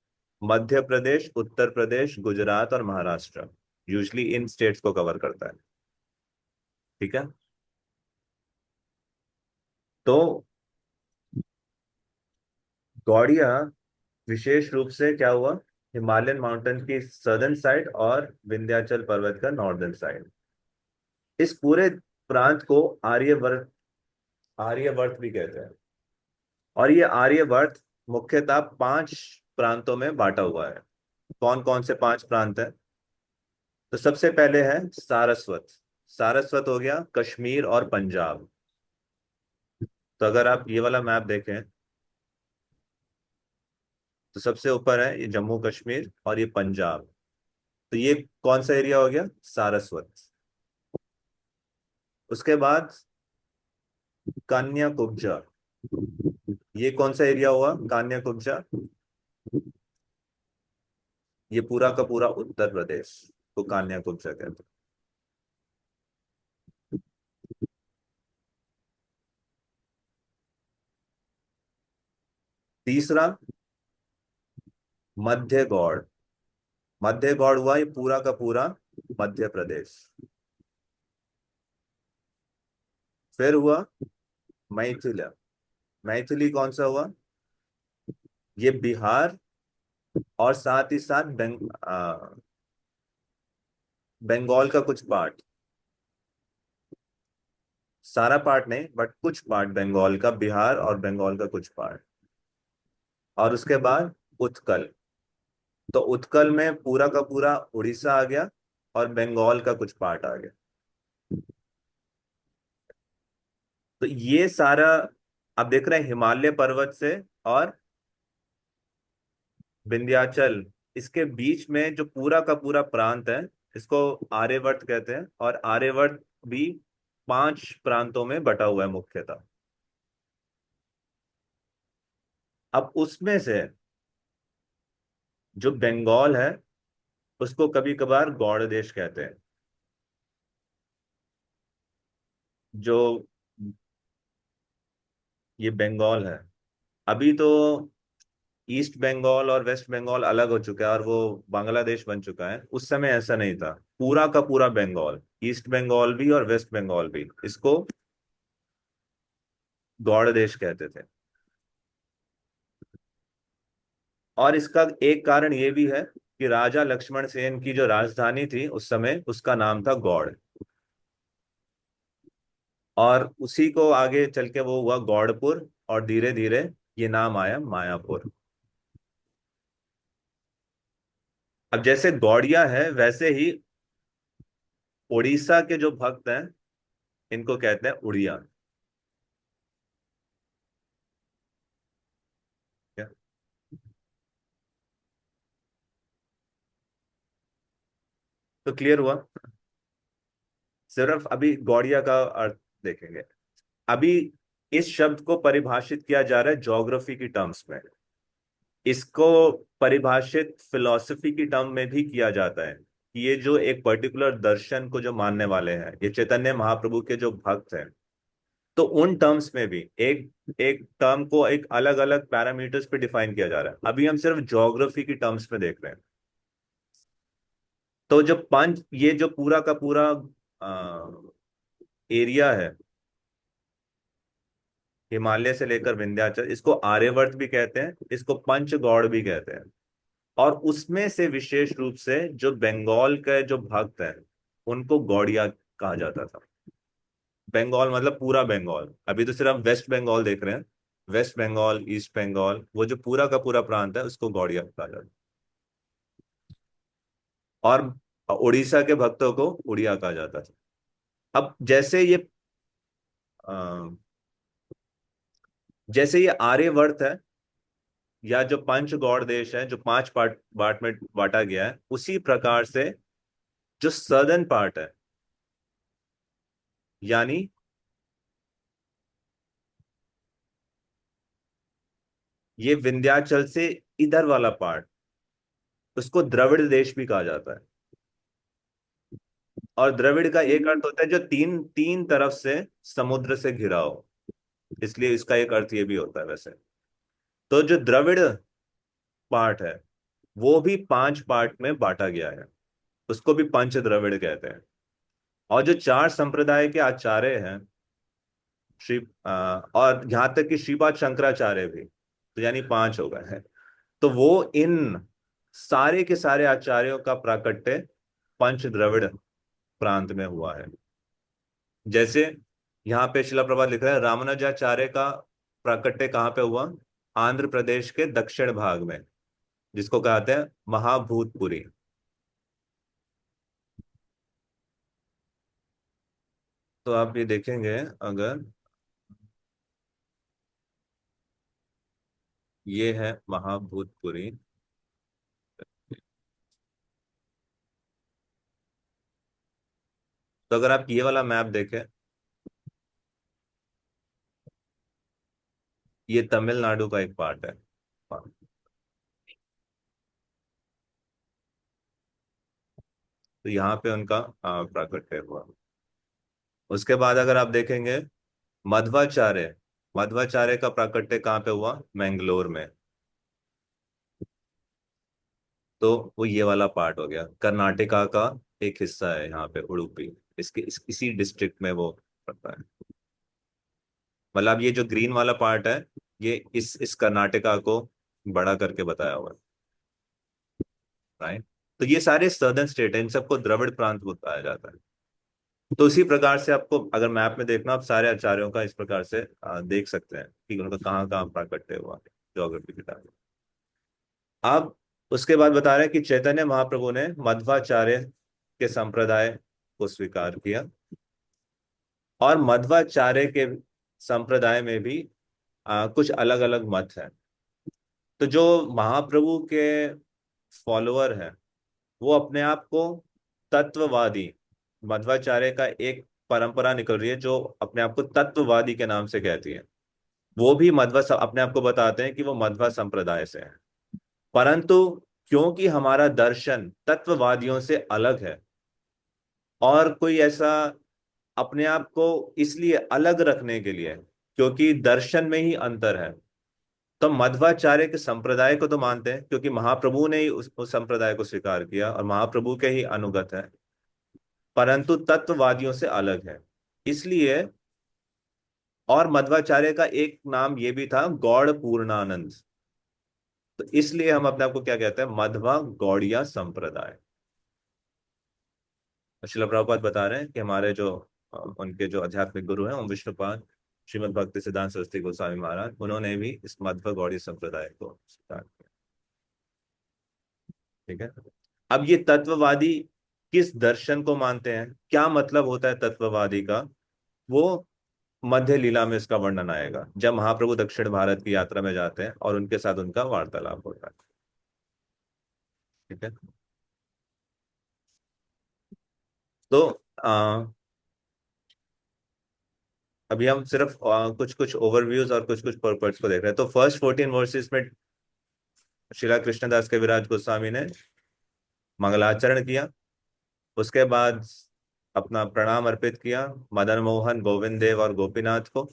[SPEAKER 1] मध्य प्रदेश, उत्तर प्रदेश, गुजरात और महाराष्ट्र, यूजली इन स्टेट्स को कवर करता है। ठीक है, तो गौड़िया विशेष रूप से क्या हुआ, हिमालयन माउंटेन की सदर्न साइड और विंध्याचल पर्वत का नॉर्दर्न साइड। इस पूरे प्रांत को आर्यवर्त, आर्यवर्त भी कहते हैं। और ये आर्यवर्त मुख्यतः 5 प्रांतों में बांटा हुआ है। कौन कौन से 5 प्रांत हैं? तो सबसे पहले है सारस्वत। सारस्वत हो गया कश्मीर और पंजाब। तो अगर आप ये वाला मैप देखें, तो सबसे ऊपर है ये जम्मू कश्मीर और ये पंजाब। तो ये कौन सा एरिया हो गया? सारस्वत। उसके बाद कान्या कुब्जा, ये कौन सा एरिया हुआ? कान्या कुब्जा, ये पूरा का पूरा उत्तर प्रदेश को कान्या कुब्जा कहते हैं। तीसरा मध्य गौड़। मध्य गौड़ हुआ ये पूरा का पूरा मध्य प्रदेश। फिर हुआ मैथिली। मैथिली कौन सा हुआ? ये बिहार और साथ ही साथ बंगाल का कुछ पार्ट, सारा पार्ट नहीं बट कुछ पार्ट बंगाल का, बिहार और बंगाल का कुछ पार्ट। और उसके बाद उत्कल। तो उत्कल में पूरा का पूरा उड़ीसा आ गया और बंगाल का कुछ पार्ट आ गया। तो ये सारा आप देख रहे हैं हिमालय पर्वत से और विंध्याचल, इसके बीच में जो पूरा का पूरा प्रांत है, इसको आर्यवर्त कहते हैं। और आर्यवर्त भी 5 प्रांतों में बटा हुआ है मुख्यतः। अब उसमें से जो बंगाल है, उसको कभी कभार गौड़ देश कहते हैं। जो ये बंगाल है, अभी तो ईस्ट बंगाल और वेस्ट बंगाल अलग हो चुका है और वो बांग्लादेश बन चुका है। उस समय ऐसा नहीं था, पूरा का पूरा बंगाल, ईस्ट बंगाल भी और वेस्ट बंगाल भी, इसको गौड़ देश कहते थे। और इसका एक कारण ये भी है कि राजा लक्ष्मण सेन की जो राजधानी थी उस समय, उसका नाम था गौड़। और उसी को आगे चल के वो हुआ गौड़पुर, और धीरे धीरे ये नाम आया मायापुर। अब जैसे गौड़िया है, वैसे ही उड़ीसा के जो भक्त हैं, इनको कहते हैं उड़िया। क्या? तो क्लियर हुआ? सिर्फ अभी गौड़िया का अर्थ देखेंगे। अभी इस शब्द को परिभाषित किया जा रहा है ज्योग्राफी की टर्म्स में। इसको परिभाषित फिलॉसफी की टर्म में भी किया जाता है कि ये जो एक पर्टिकुलर दर्शन को जो मानने वाले हैं, ये चैतन्य महाप्रभु के जो भक्त हैं, तो उन टर्म्स में भी एक एक टर्म को एक अलग अलग पैरामीटर्स पे डिफाइन किया जा रहा है। अभी हम सिर्फ ज्योग्राफी की टर्म्स में देख रहे हैं। तो जो पंच, ये जो पूरा का पूरा एरिया है, हिमालय से लेकर विंध्याचल, इसको आर्यवर्त भी कहते हैं, इसको पंचगौड़ भी कहते हैं। और उसमें से विशेष रूप से जो बंगाल के जो भक्त हैं उनको गौड़िया कहा जाता था। बंगाल मतलब पूरा बंगाल, अभी तो सिर्फ वेस्ट बंगाल देख रहे हैं। वेस्ट बंगाल, ईस्ट बंगाल, वो जो पूरा का पूरा प्रांत है उसको गौड़िया कहा जाता है। और उड़ीसा के भक्तों को उड़िया कहा जाता था। अब जैसे ये आर्यवर्त है, या जो पंच गौड़ देश है जो 5 पार्ट बाट में बांटा गया है, उसी प्रकार से जो सदर्न पार्ट है, यानी ये विंध्याचल से इधर वाला पार्ट, उसको द्रविड़ देश भी कहा जाता है। और द्रविड़ का एक अर्थ होता है जो तीन तीन तरफ से समुद्र से घिरा हो, इसलिए इसका एक अर्थ ये भी होता है वैसे। तो जो द्रविड़ पार्ट है वो भी 5 पार्ट में बांटा गया है, उसको भी पंच द्रविड़ कहते हैं। और जो 4 संप्रदाय के आचार्य हैं, और यहां तक कि श्रीपाद शंकराचार्य भी, तो यानी 5 हो गए हैं। तो वो इन सारे के सारे आचार्यों का प्राकट्य पंच द्रविड़ प्रांत में हुआ है। जैसे यहाँ पे शिला प्रभात लिख रहा है, रामानुजाचार्य का प्राकट्य कहाँ पे हुआ? आंध्र प्रदेश के दक्षिण भाग में, जिसको कहते हैं महाभूतपुरी। तो आप ये देखेंगे, अगर ये है महाभूतपुरी, तो अगर आप ये वाला मैप देखें, ये तमिलनाडु का एक पार्ट है। तो यहाँ पे उनका प्राकट्य हुआ। उसके बाद अगर आप देखेंगे मध्वाचार्य, मध्वाचार्य का प्राकट्य कहाँ पे हुआ? मैंगलोर में। तो वो ये वाला पार्ट हो गया, कर्नाटका का एक हिस्सा है यहाँ पे उडुपी, इसी डिस्ट्रिक्ट में वो पड़ता है। मतलब ये जो ग्रीन वाला पार्ट है, ये इस कर्नाटका को बड़ा करके बताया हुआ है, राइट। तो ये सारे सदर्न स्टेट है, इन सबको द्रविड़ प्रांत बताया जाता है। तो इसी प्रकार से आपको अगर मैप में देखना, आप सारे आचार्यों का इस प्रकार से देख सकते हैं कि उनका कहाँ कहाँ प्राकट्य हुआ है ज्योग्राफी किताब में। अब उसके बाद बता रहे हैं कि चैतन्य महाप्रभु ने मध्वाचार्य के संप्रदाय को स्वीकार किया, और मध्वाचार्य के संप्रदाय में भी कुछ अलग अलग मत हैं। तो जो महाप्रभु के फॉलोअर हैं वो अपने आप को तत्ववादी, मध्वाचार्य का एक परंपरा निकल रही है जो अपने आप को तत्ववादी के नाम से कहती है। वो भी अपने आप को बताते हैं कि वो मध्वा संप्रदाय से है, परंतु क्योंकि हमारा दर्शन तत्ववादियों से अलग है, और कोई ऐसा अपने आप को इसलिए अलग रखने के लिए, क्योंकि दर्शन में ही अंतर है, तो मध्वाचार्य के संप्रदाय को तो मानते हैं क्योंकि महाप्रभु ने ही उस संप्रदाय को स्वीकार किया और महाप्रभु के ही अनुगत है, परंतु तत्ववादियों से अलग है इसलिए। और मध्वाचार्य का एक नाम ये भी था गौड़ पूर्णानंद, तो इसलिए हम अपने आप को क्या कहते हैं? मध्वा गौड़िया संप्रदाय। श्रील प्रभुपाद बता रहे हैं कि हमारे जो उनके जो आध्यात्मिक गुरु हैं ओम विष्णुपाद श्रीमद् भक्ति सिद्धांत सरस्वती गोस्वामी महाराज, उन्होंने भी इस मध्व गौड़ी संप्रदाय को स्वीकार किया। ठीक है। अब ये तत्ववादी किस दर्शन को मानते हैं, क्या मतलब होता है तत्ववादी का, वो मध्य लीला में इसका वर्णन आएगा जब महाप्रभु दक्षिण भारत की यात्रा में जाते हैं और उनके साथ उनका वार्तालाप होता है। ठीक है। तो अभी हम सिर्फ कुछ कुछ ओवरव्यूज और कुछ कुछ पर्पस को देख रहे हैं। तो फर्स्ट 14 वर्सेस में श्रीला कृष्णदास कविराज गोस्वामी ने मंगलाचरण किया। उसके बाद अपना प्रणाम अर्पित किया मदन मोहन, गोविंद देव और गोपीनाथ को।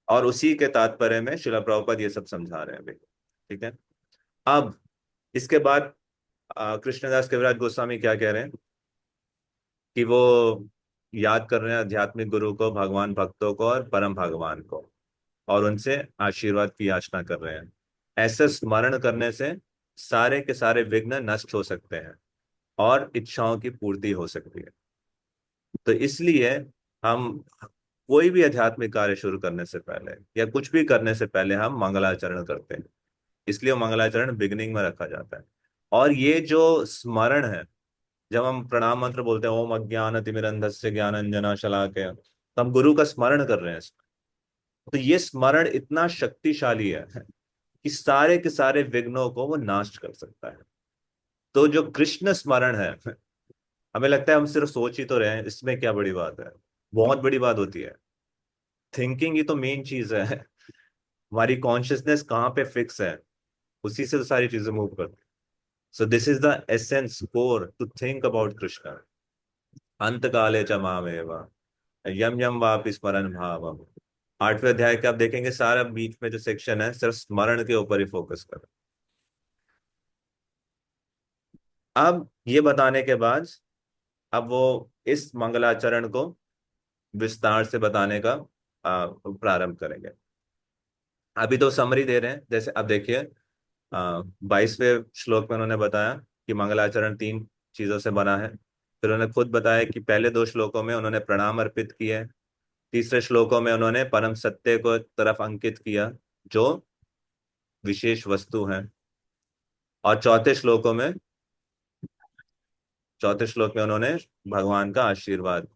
[SPEAKER 1] और उसी के तात्पर्य में श्रील प्रभुपाद ये सब समझा रहे हैं अभी। ठीक है। अब इसके बाद कृष्णदास कविराज गोस्वामी क्या कह रहे हैं कि वो याद कर रहे हैं आध्यात्मिक गुरु को, भगवान भक्तों को और परम भगवान को, और उनसे आशीर्वाद की याचना कर रहे हैं। ऐसे स्मरण करने से सारे के सारे विघ्न नष्ट हो सकते हैं और इच्छाओं की पूर्ति हो सकती है। तो इसलिए हम कोई भी आध्यात्मिक कार्य शुरू करने से पहले या कुछ भी करने से पहले हम मंगलाचरण करते हैं। इसलिए मंगलाचरण बिगनिंग में रखा जाता है। और ये जो स्मरण है, जब हम प्रणाम मंत्र बोलते हैं ओम अज्ञान तिमिरंधस्य ज्ञानंजना शलाकया, तो हम गुरु का स्मरण कर रहे हैं इसमें। तो ये स्मरण इतना शक्तिशाली है कि सारे के सारे विघ्नों को वो नाश कर सकता है। तो जो कृष्ण स्मरण है, हमें लगता है हम सिर्फ सोच ही तो रहे हैं, इसमें क्या बड़ी बात है। बहुत बड़ी बात होती है। थिंकिंग ही तो मेन चीज है। हमारी कॉन्शियसनेस कहाँ पे फिक्स है, उसी से तो सारी चीजें मूव करती है। So this is the essence core to think about Krishna. अंत काले च मामेव यम यम वापि स्मरण भावम। 8वें अध्याय के आप देखेंगे सारा बीच में जो सेक्शन है सिर्फ स्मरण के ऊपर ही फोकस कर। अब ये बताने के बाद अब वो इस मंगलाचरण को विस्तार से बताने का प्रारंभ करेंगे। अभी तो समरी दे रहे हैं। जैसे अब देखिए 22वें श्लोक में उन्होंने बताया कि मंगलाचरण 3 चीजों से बना है। फिर उन्होंने खुद बताया कि पहले 2 श्लोकों में उन्होंने प्रणाम अर्पित किए। तीसरे श्लोकों में उन्होंने परम सत्य को तरफ अंकित किया जो विशेष वस्तु है। और चौथे श्लोक में उन्होंने भगवान का आशीर्वाद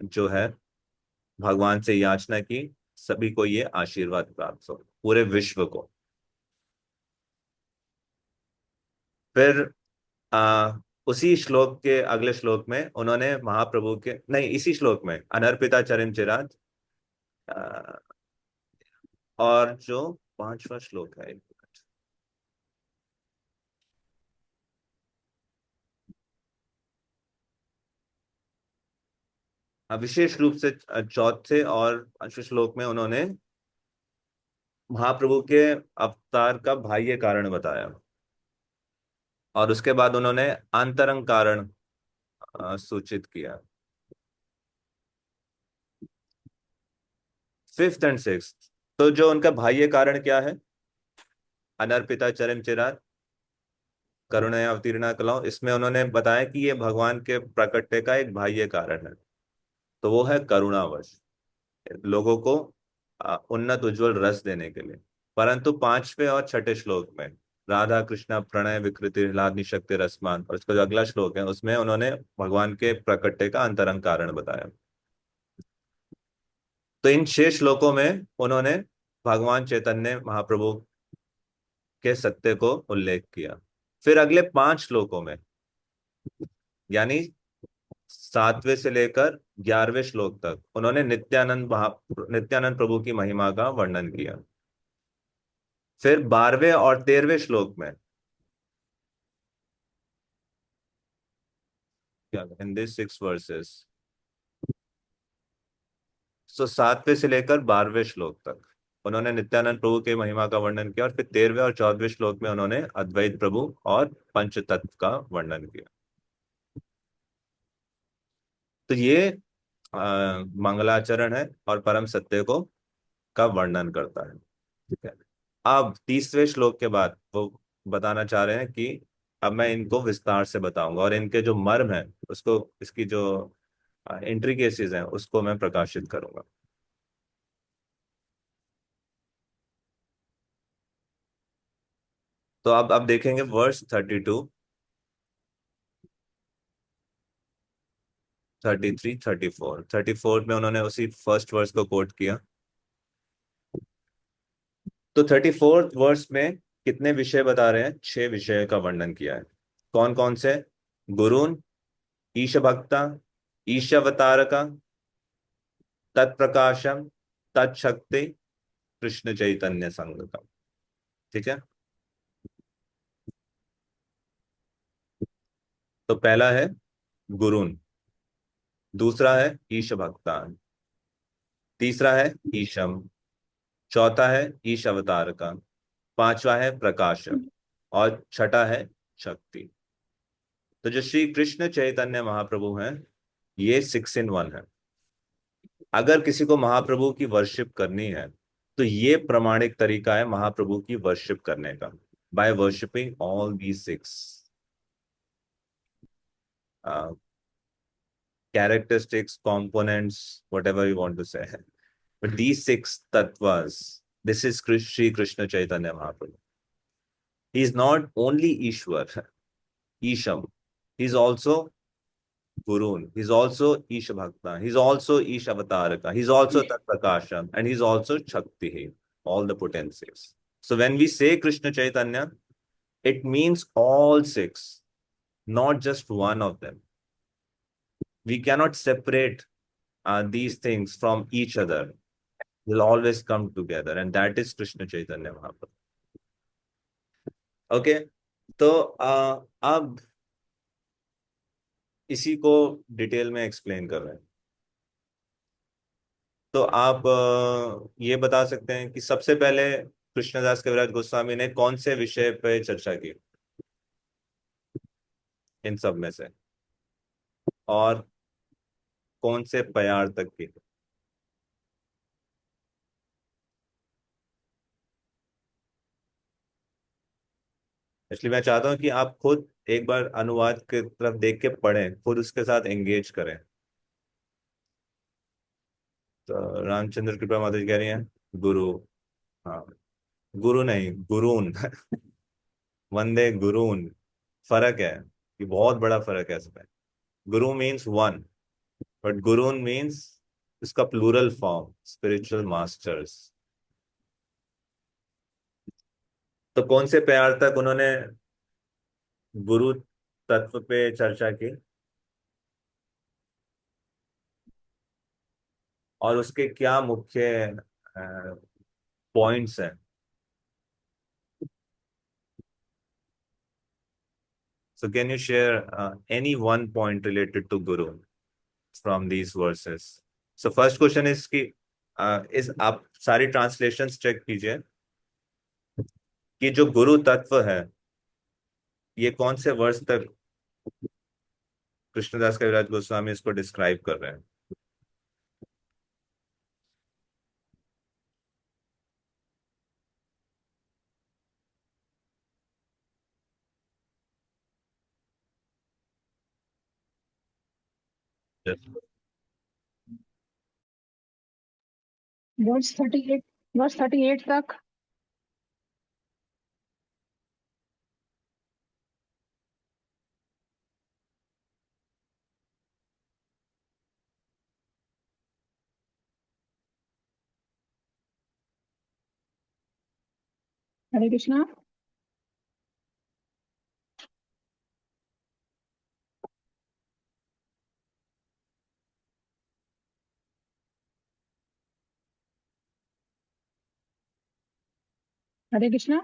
[SPEAKER 1] जो है, भगवान से याचना की सभी को ये आशीर्वाद प्राप्त हो, पूरे विश्व को। फिर आ, उसी श्लोक के अगले श्लोक में उन्होंने महाप्रभु के, नहीं इसी श्लोक में अनर्पिता चरण चिराज, आ, और जो 5वां श्लोक है, विशेष रूप से चौथे और 5वें श्लोक में उन्होंने महाप्रभु के अवतार का बाह्य कारण बताया। और उसके बाद उन्होंने अंतरंग कारण सूचित किया। 5th एंड 6th, तो जो उनका बाह्य कारण क्या है, अनर्पिता चरण चिराग करुणया अवतीर्णा कलाओ, इसमें उन्होंने बताया कि ये भगवान के प्रकटने का एक बाह्य कारण है। तो वो है करुणावश, लोगों को उन्नत उज्जवल रस देने के लिए। परंतु 5वें और 6ठे श्लोक में राधा कृष्णा प्रणय विकृति लादनी शक्ति रसमान, और उसका जो अगला श्लोक है उसमें उन्होंने भगवान के प्रकटने का अंतरंग कारण बताया। तो इन 6 श्लोकों में उन्होंने भगवान चैतन्य महाप्रभु के सत्य को उल्लेख किया। फिर अगले 5 श्लोकों में, यानी 7वें से लेकर 11वें श्लोक तक उन्होंने नित्यानंद प्रभु की महिमा का वर्णन किया। फिर 12वें और 13वें श्लोक में, क्या इन दिस 6 वर्सेस, 7वें से लेकर 12वें श्लोक तक उन्होंने नित्यानंद प्रभु के महिमा का वर्णन किया। और फिर 13वें और 14वें श्लोक में उन्होंने अद्वैत प्रभु और पंच तत्व का वर्णन किया। तो ये मंगलाचरण है और परम सत्य को का वर्णन करता है। ठीक है। अब 30वें श्लोक के बाद वो बताना चाह रहे हैं कि अब मैं इनको विस्तार से बताऊंगा और इनके जो मर्म है उसको, इसकी जो इंट्रिकेसीज हैं उसको मैं प्रकाशित करूंगा। तो अब देखेंगे वर्स 32, 33, 34। 34 में उन्होंने उसी फर्स्ट वर्स को कोट किया। तो 34th वर्स में कितने विषय बता रहे हैं, 6 विषय का वर्णन किया है। कौन कौन से, गुरुन, ईश भक्ता, ईशावतारका, तत्प्रकाशम, तत्शक्ति, कृष्ण चैतन्य संगतम। ठीक है, तो पहला है गुरुन, दूसरा है ईश भक्तान, तीसरा है ईशम, चौथा है ईश अवतार का, पांचवा है प्रकाशम, और छठा है शक्ति। तो जो श्री कृष्ण चैतन्य महाप्रभु हैं, ये 6 in 1 है। अगर किसी को महाप्रभु की वर्शिप करनी है तो ये प्रमाणिक तरीका है महाप्रभु की वर्शिप करने का, by worshipping all the 6 characteristics, components, whatever you want to say. But these 6 tattvas, this is Sri Krishna Chaitanya Mahaprabhu. He is not only Ishwar, Isham. He is also Gurun. He is also Ish Bhakta. He is also Ish Avataraka. He is also Tat Prakasham. And he is also Shakti. All the potencies. So when we say Krishna Chaitanya, it means all 6, not just one of them. We cannot separate these things from each other. Will always come together, and that is Krishna Chaitanya Mahaprabhu. Okay, तो अब इसी को detail में explain कर रहे हैं। तो आप ये बता सकते हैं कि सबसे पहले कृष्णदास कविराज गोस्वामी ने कौन से विषय पे चर्चा की इन सब में से, और कौन से प्यार तक की? इसलिए मैं चाहता हूं कि आप खुद एक बार अनुवाद की तरफ देख के पढ़ें, खुद उसके साथ एंगेज करें। तो रामचंद्र कृपा माता जी कह रही हैं गुरु, हाँ, गुरु नहीं गुरून वंदे गुरून। फर्क है, ये बहुत बड़ा फर्क है इसमें। गुरु मीन्स वन, बट गुरून मीन्स इसका प्लूरल फॉर्म स्पिरिचुअल मास्टर्स। तो कौन से प्यार तक उन्होंने गुरु तत्व पे चर्चा की, और उसके क्या मुख्य पॉइंट्स हैं? So can you share any one point related to Guru from these verses? So first question is कि इस आप सारी ट्रांसलेशंस चेक कीजिए कि जो गुरु तत्व है ये कौन से वर्ष तक कृष्णदास कविराज गोस्वामी इसको डिस्क्राइब कर रहे हैं।
[SPEAKER 4] वर्स 38, वर्स 38 तक। हरे कृष्णा। हरे Krishna.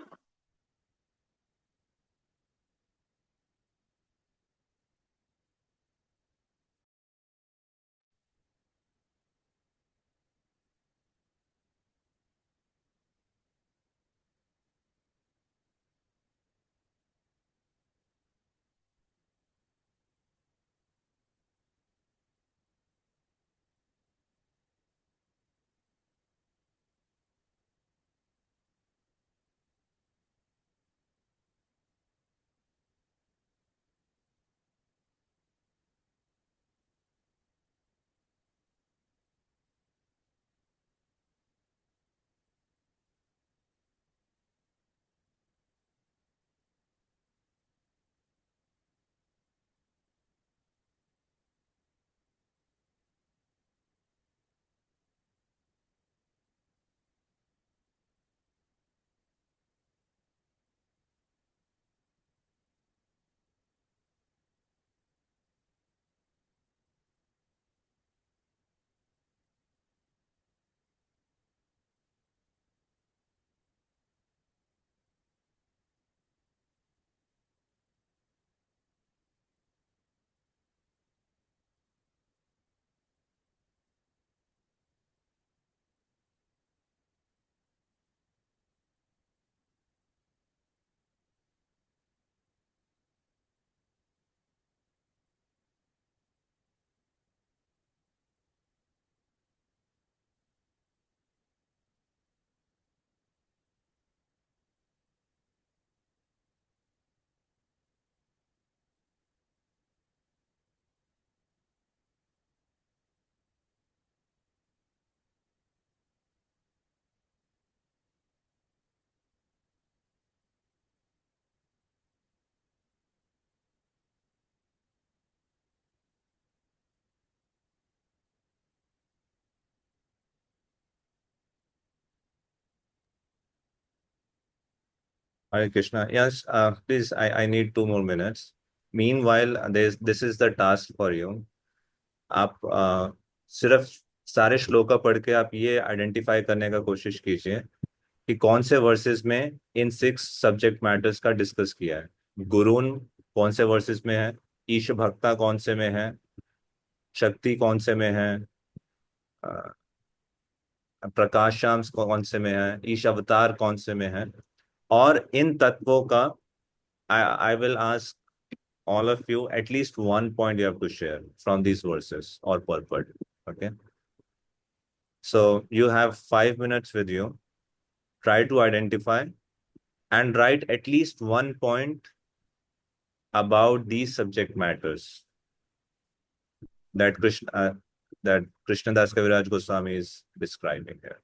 [SPEAKER 1] Hare Krishna. Yes, please, I need 2 more minutes. Meanwhile, this is the task for you. आप सिर्फ सारे श्लोका पढ़ के आप ये आइडेंटिफाई करने का कोशिश कीजिए कि कौन से वर्सेस में इन 6 सब्जेक्ट मैटर्स का डिस्कस किया है। गुरुन कौन से वर्सेस में है, ईश भक्ता कौन से में है, शक्ति कौन से में है, अ, प्रकाश शाम कौन से में है, ईश अवतार कौन से में है। और इन तत्वों का I will ask all of you at least one point you have to share from these verses or purport. Okay. So you have 5 minutes with you. Try to identify and write at least one point about these subject matters that Krishnadas Kaviraj Goswami is describing here.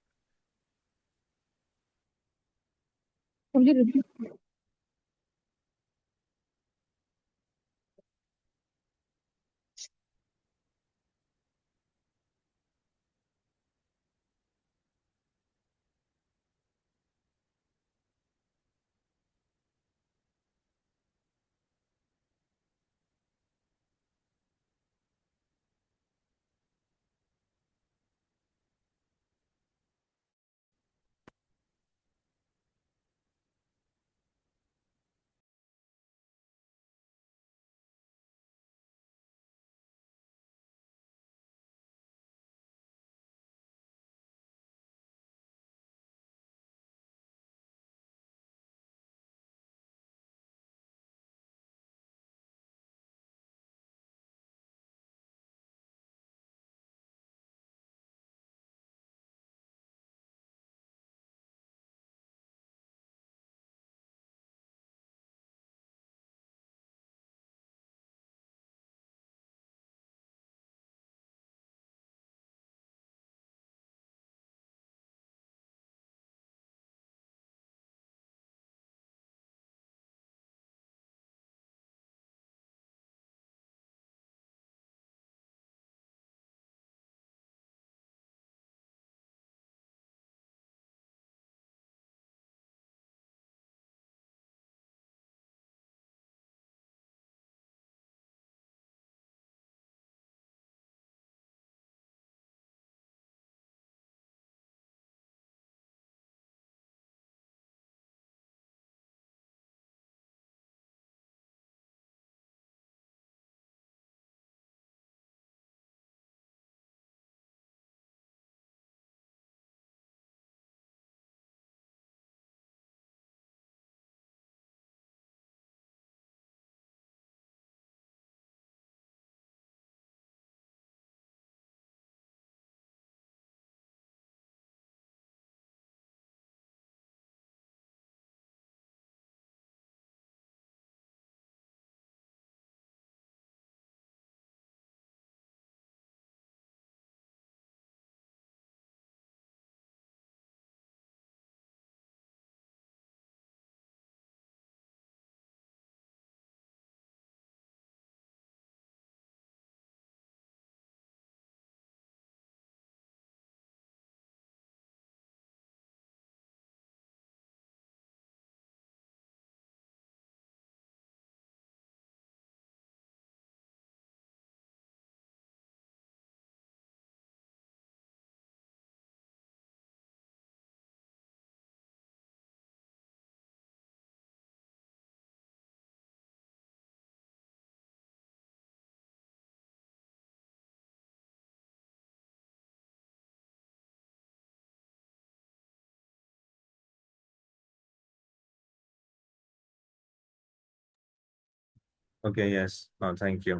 [SPEAKER 1] Okay, yes. Thank you.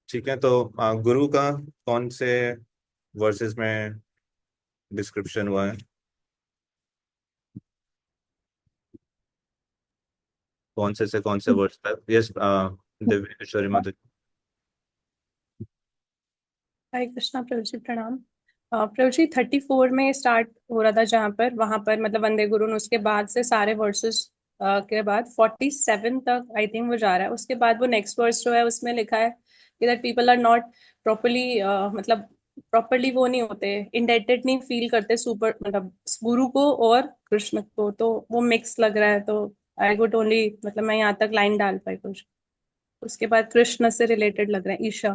[SPEAKER 1] ठीक है, तो गुरु का कौन से versus में description हुआ है, कौन से वर्स तक? यस, दिव्य किशोरी माता।
[SPEAKER 8] हरे कृष्णा प्रभु जी, प्रणाम। प्रभु जी 34 में स्टार्ट हो रहा था जहाँ पर, वहां पर मतलब वंदे गुरुन, उसके बाद से सारे वर्सेस के बाद 47 तक आई थिंक वो जा रहा है। उसके बाद वो नेक्स्ट वर्स जो है उसमें लिखा है कि that people are not properly मतलब प्रॉपरली वो नहीं होते, इंडेटेड नहीं फील करते सुपर मतलब गुरु को और कृष्ण को, तो वो मिक्स लग रहा है, तो आई वुड ओनली मतलब मैं यहाँ तक लाइन डाल पाई कुछ। उसके बाद कृष्ण से रिलेटेड लग रहा है Isha.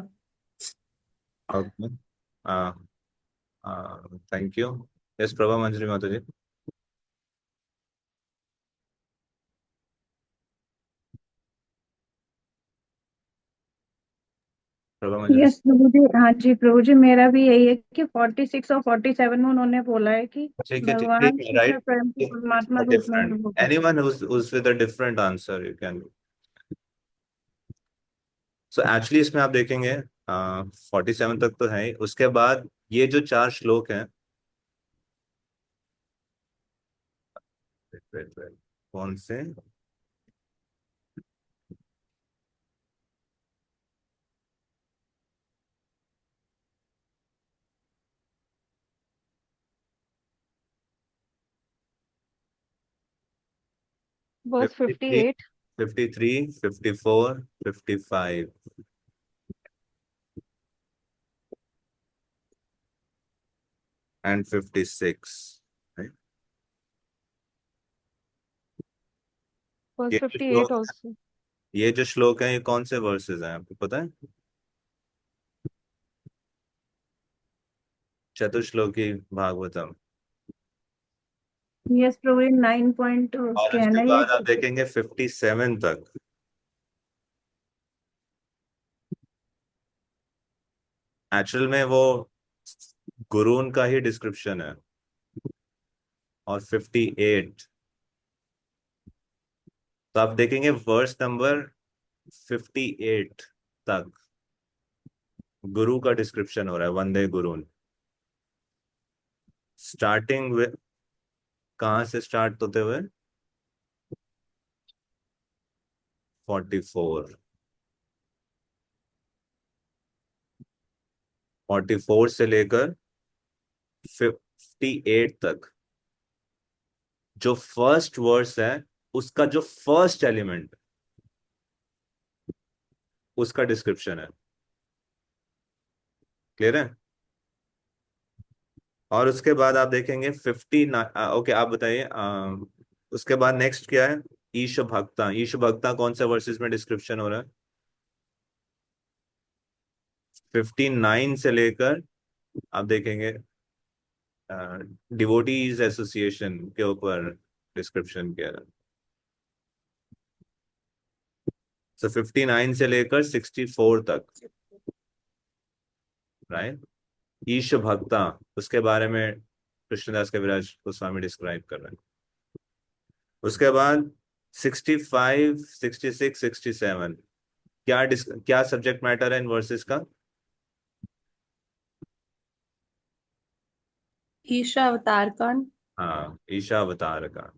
[SPEAKER 1] Okay, thank you. Yes, Prabha Manjari माता जी। प्रभा मंजरी।
[SPEAKER 9] यस प्रभु जी, हाँ जी प्रभु जी, मेरा भी यही है कि 46 और 47 में उन्होंने बोला है कि
[SPEAKER 1] ठीक है,
[SPEAKER 9] भगवान
[SPEAKER 1] ठीक है,
[SPEAKER 9] ईश्वर
[SPEAKER 1] राइट।
[SPEAKER 9] स्वयं को परमात्मा रूप में
[SPEAKER 1] डिफरेंट,
[SPEAKER 9] अनुभव करते
[SPEAKER 1] anyone who's with a different answer you can। So actually इसमें आप देखेंगे 47 तक तो है ही, उसके बाद ये जो 4 श्लोक हैं, कौन से?
[SPEAKER 3] Verse
[SPEAKER 1] 53,
[SPEAKER 3] 58.
[SPEAKER 1] 53, 54, 55 and 56, right?
[SPEAKER 3] Verse
[SPEAKER 1] ये जो
[SPEAKER 3] 58
[SPEAKER 1] श्लोक
[SPEAKER 3] also.
[SPEAKER 1] ये जो श्लोक हैं, ये कौन से वर्सेस हैं आपको पता है? चतुश्लोकी भागवतम।
[SPEAKER 9] हैं। यस प्रभु जी, 9 पॉइंट
[SPEAKER 1] और
[SPEAKER 9] उसके है
[SPEAKER 1] उसके
[SPEAKER 9] ना ये।
[SPEAKER 1] बाद आप देखेंगे 57 तक। एक्चुअल में वो गुरून का ही डिस्क्रिप्शन है। और 58, तो आप देखेंगे वर्स नंबर 58 तक गुरु का डिस्क्रिप्शन हो रहा है, वंदे गुरुन। स्टार्टिंग विद, कहाँ से स्टार्ट होते हुए? 44, 44 से लेकर 58 तक जो फर्स्ट वर्स है, उसका जो फर्स्ट एलिमेंट, उसका डिस्क्रिप्शन है। क्लियर है? और उसके बाद आप देखेंगे 59। ओके, आप बताइए, उसके बाद नेक्स्ट क्या है? ईश भक्ता। ईश भक्ता कौन से वर्सेस में डिस्क्रिप्शन हो रहा है? 59 से लेकर आप देखेंगे डिवोटीज एसोसिएशन के ऊपर डिस्क्रिप्शन किया है। सो 59 से लेकर 64 तक, राइट? ईश भक्ता, उसके बारे में कृष्णदास कविराज गोस्वामी डिस्क्राइब कर रहे हैं। उसके बाद 65, 66, 67 क्या सब्जेक्ट मैटर है इन वर्सेस का?
[SPEAKER 8] ईशा अवतार कांड।
[SPEAKER 1] हाँ, ईशा अवतार का,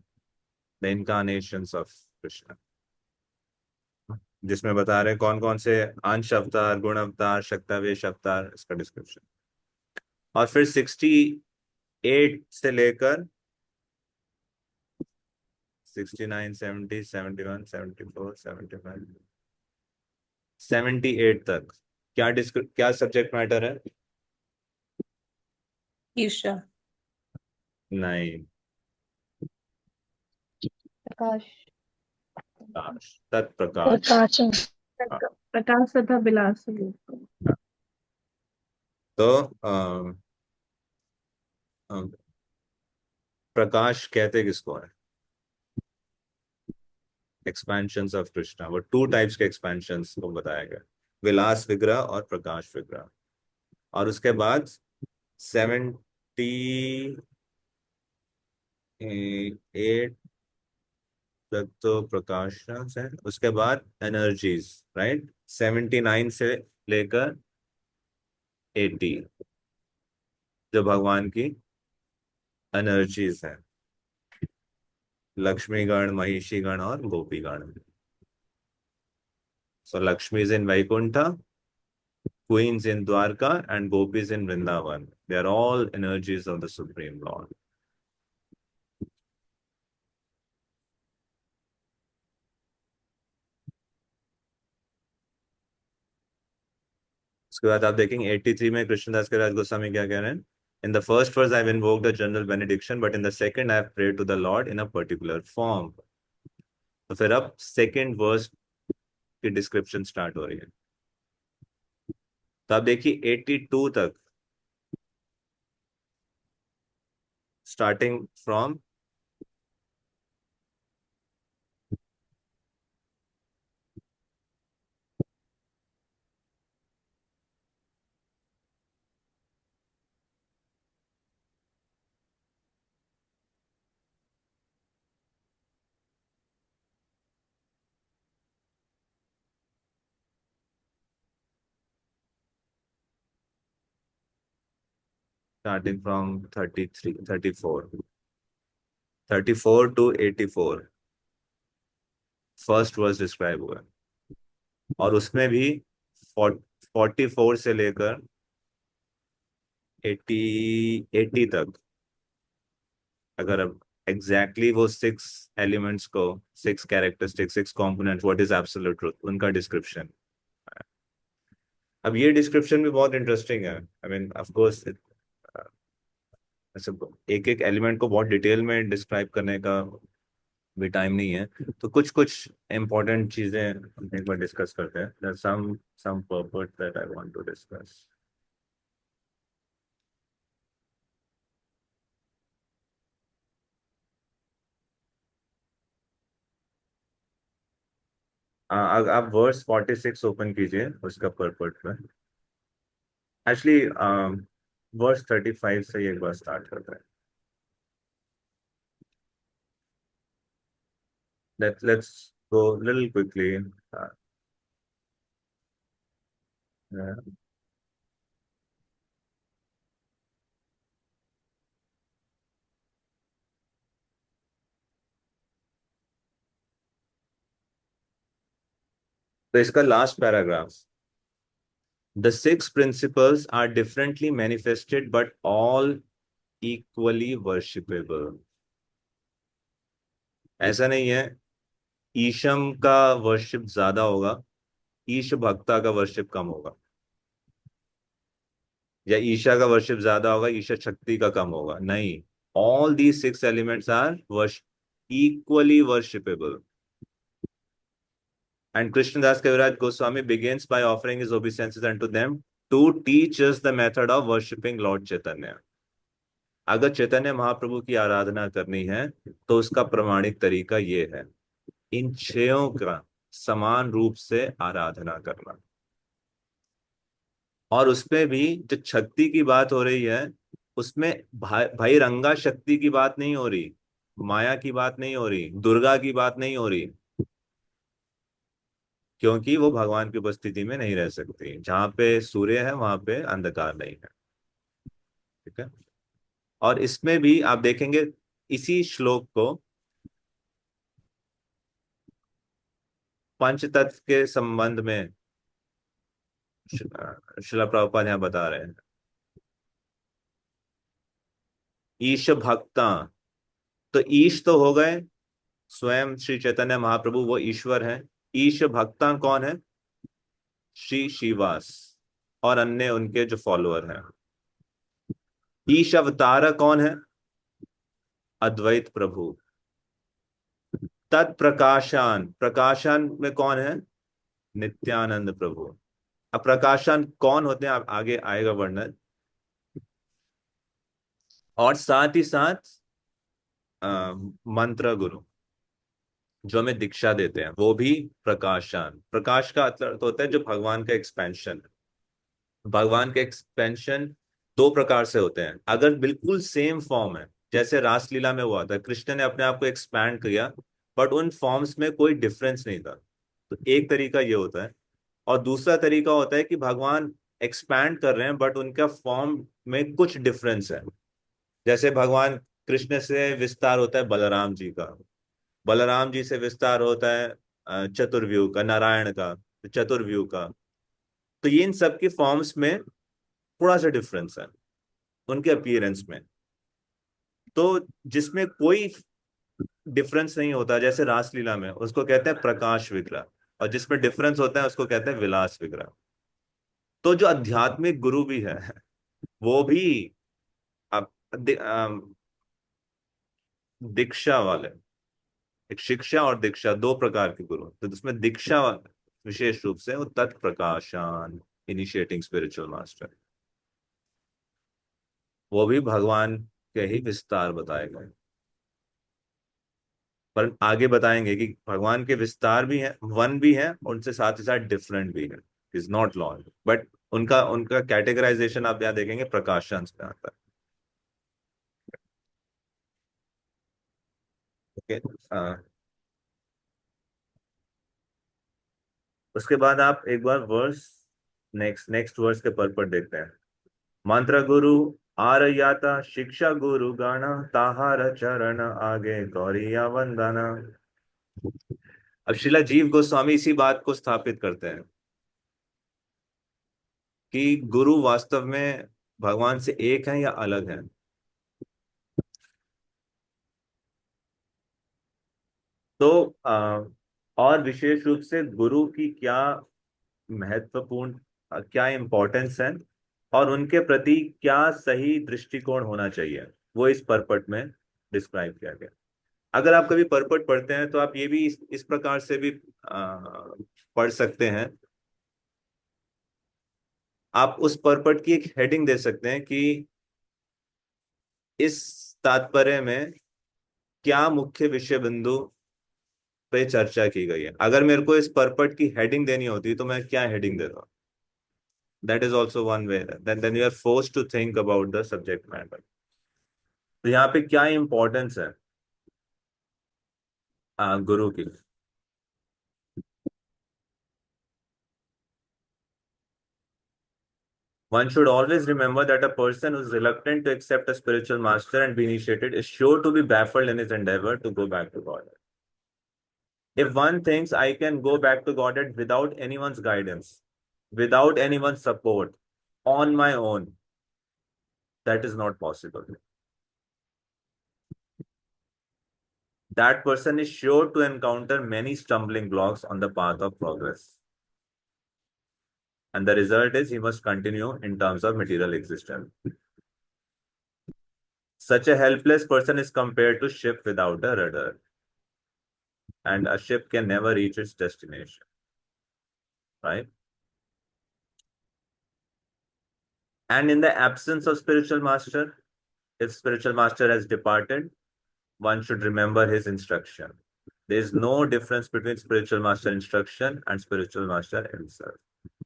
[SPEAKER 1] द इनकारनेशंस ऑफ कृष्ण, जिसमें बता रहे हैं कौन कौन से अंश अवतार, गुण अवतार, शक्तावेश अवतार, इसका डिस्क्रिप्शन। और फिर 68 से लेकर 69, 70, 71, 74, 75, 78 तक क्या सब्जेक्ट मैटर है?
[SPEAKER 8] ईशा।
[SPEAKER 1] नहीं,
[SPEAKER 2] प्रकाश।
[SPEAKER 1] तत्प्रकाश।
[SPEAKER 9] प्रकाश
[SPEAKER 1] हाँ,
[SPEAKER 9] प्रकाश तथा विलास।
[SPEAKER 1] तो अ, प्रकाश कहते किसको है? एक्सपेंशंस ऑफ कृष्णा, वो 2 टाइप्स के एक्सपेंशंस को बताया गया, विलास विग्रह और प्रकाश विग्रह। और उसके बाद 78 तक तो प्रकाश है, उसके बाद एनर्जीज, राइट? 79 से लेकर 80 जो भगवान की एनर्जीज है, लक्ष्मीगण, महिषीगण और गोपीगण। So Lakshmi is in Vaikuntha, queens in Dwarka, and gopis in Vrindavan. They are all energies of the Supreme Lord. उसके बाद आप देखेंगे 83 में कृष्णदास कविराज गोस्वामी क्या कह रहे हैं, in the first verse I invoked the general benediction but in the second I prayed to the Lord in a particular form. तो फिर अब सेकंड वर्स की डिस्क्रिप्शन स्टार्ट हो रही है। तो आप देखिए 82 तक, starting from starting from 33 34 to 84 first verse describe हुआ है। और उसमें भी 44 से लेकर 80 तक, अगर अब एग्जैक्टली वो 6 एलिमेंट्स को, 6 characteristic, 6 component, what is absolute truth, उनका डिस्क्रिप्शन। अब ये डिस्क्रिप्शन भी बहुत इंटरेस्टिंग है। आई मीन ऑफ कोर्स ऐसे एक एक एलिमेंट को बहुत डिटेल में डिस्क्राइब करने का भी टाइम नहीं है, तो कुछ कुछ इंपॉर्टेंट चीजें हम एक बार डिस्कस करते हैं। Some purpose that I want to discuss. आप वर्स 46 ओपन कीजिए, उसका पर्पस में एक्चुअली वर्स 35 से ही एक बार स्टार्ट करते हैं। Let's go a little quickly. Uh, तो इसका last paragraph, the 6 principles are differently manifested but all equally worshipable. ऐसा नहीं है ईशम का वर्शिप ज्यादा होगा, ईश भक्ता का वर्शिप कम होगा, या ईशा का वर्शिप ज्यादा होगा, ईशा शक्ति का कम होगा। नहीं, all these 6 elements are equally worshipable. And Krishnadas Kaviraj Goswami begins by offering his obeisances unto them to teach us the method of worshipping Lord Chaitanya. अगर चैतन्य महाप्रभु की आराधना करनी है तो उसका प्रमाणिक तरीका ये है, इन 6 का समान रूप से आराधना करना। और उसमें भी जो शक्ति की बात हो रही है, उसमें भाई रंगा शक्ति की बात नहीं हो रही, माया की बात नहीं हो रही, दुर्गा की बात नहीं हो रही, क्योंकि वो भगवान की उपस्थिति में नहीं रह सकती। जहां पे सूर्य है वहां पे अंधकार नहीं है। ठीक है। और इसमें भी आप देखेंगे इसी श्लोक को पंचतत्व के संबंध में श्रील प्रभुपाद यहाँ बता रहे हैं। ईश भक्ता, तो ईश तो हो गए स्वयं श्री चैतन्य महाप्रभु, वो ईश्वर है। ईश भक्ता कौन है? श्री श्रीवास और अन्य उनके जो फॉलोअर हैं। ईश अवतार कौन है? अद्वैत प्रभु। तत्प्रकाशान, प्रकाशान में कौन है? नित्यानंद प्रभु। अब प्रकाशान कौन होते हैं, आप आगे आएगा वर्णन। और साथ ही साथ मंत्र गुरु जो हमें दीक्षा देते हैं, वो भी प्रकाशान। प्रकाश का अर्थ होता है जो भगवान का एक्सपेंशन। भगवान के एक्सपेंशन 2 प्रकार से होते हैं। अगर बिल्कुल सेम फॉर्म है, जैसे रासलीला में हुआ था, कृष्ण ने अपने आप को एक्सपैंड किया बट उन फॉर्म्स में कोई डिफरेंस नहीं था, तो एक तरीका ये होता है। और दूसरा तरीका होता है कि भगवान एक्सपैंड कर रहे हैं बट उनका फॉर्म में कुछ डिफरेंस है। जैसे भगवान कृष्ण से विस्तार होता है बलराम जी का, बलराम जी से विस्तार होता है चतुर्व्यूह का, नारायण का चतुर्व्यूह का। तो ये इन सब की फॉर्म्स में थोड़ा सा डिफरेंस है उनके अपीयरेंस में। तो जिसमें कोई डिफरेंस नहीं होता, जैसे रासलीला में, उसको कहते हैं प्रकाश विग्रह, और जिसमें डिफरेंस होता है उसको कहते हैं विलास विग्रह। तो जो आध्यात्मिक गुरु भी है वो भी अब दीक्षा वाले, एक शिक्षा और दीक्षा दो प्रकार के गुरु, तो उसमें दीक्षा विशेष रूप से वो तत्प्रकाशन इनिशिएटिंग स्पिरिचुअल मास्टर, वो भी भगवान के ही विस्तार बताए गए। पर आगे बताएंगे कि भगवान के विस्तार भी हैं, वन भी है, उनसे साथ ही साथ डिफरेंट भी है, इज नॉट लॉन्ग, बट उनका उनका कैटेगराइजेशन आप यहाँ देखेंगे प्रकाशन में आता है। ओके, उसके बाद आप एक बार वर्स नेक्स्ट नेक्स्ट वर्स के पर देखते हैं। मंत्र गुरु आरयाता शिक्षा गुरु गण ताहार चरण आगे गौरिया वंदना। अब शिला जीव गोस्वामी इसी बात को स्थापित करते हैं कि गुरु वास्तव में भगवान से एक है या अलग है। तो और विशेष रूप से गुरु की क्या महत्वपूर्ण क्या इम्पोर्टेंस है और उनके प्रति क्या सही दृष्टिकोण होना चाहिए, वो इस परपट में डिस्क्राइब किया गया। अगर आप कभी परपट पढ़ते हैं तो आप ये भी इस प्रकार से भी पढ़ सकते हैं। आप उस परपट की एक हेडिंग दे सकते हैं कि इस तात्पर्य में क्या मुख्य विषय बिंदु पे चर्चा की गई है। अगर मेरे को इस परपट की हेडिंग देनी होती तो मैं क्या हेडिंग देता? That is also one way, then you are forced to think about the subject matter. तो यहाँ पे क्या इंपॉर्टेंस है गुरु की? One should always remember that a person who is reluctant to accept a spiritual master and be initiated is sure to be baffled in his endeavor to go back to God. If one thinks I can go back to Godhead without anyone's guidance, without anyone's support, on my own, that is not possible. That person is sure to encounter many stumbling blocks on the path of progress. And the result is he must continue in terms of material existence. Such a helpless person is compared to ship without a rudder. And a ship can never reach its destination. Right? And in the absence of spiritual master, if spiritual master has departed, one should remember his instruction. There is no difference between spiritual master instruction and spiritual master himself.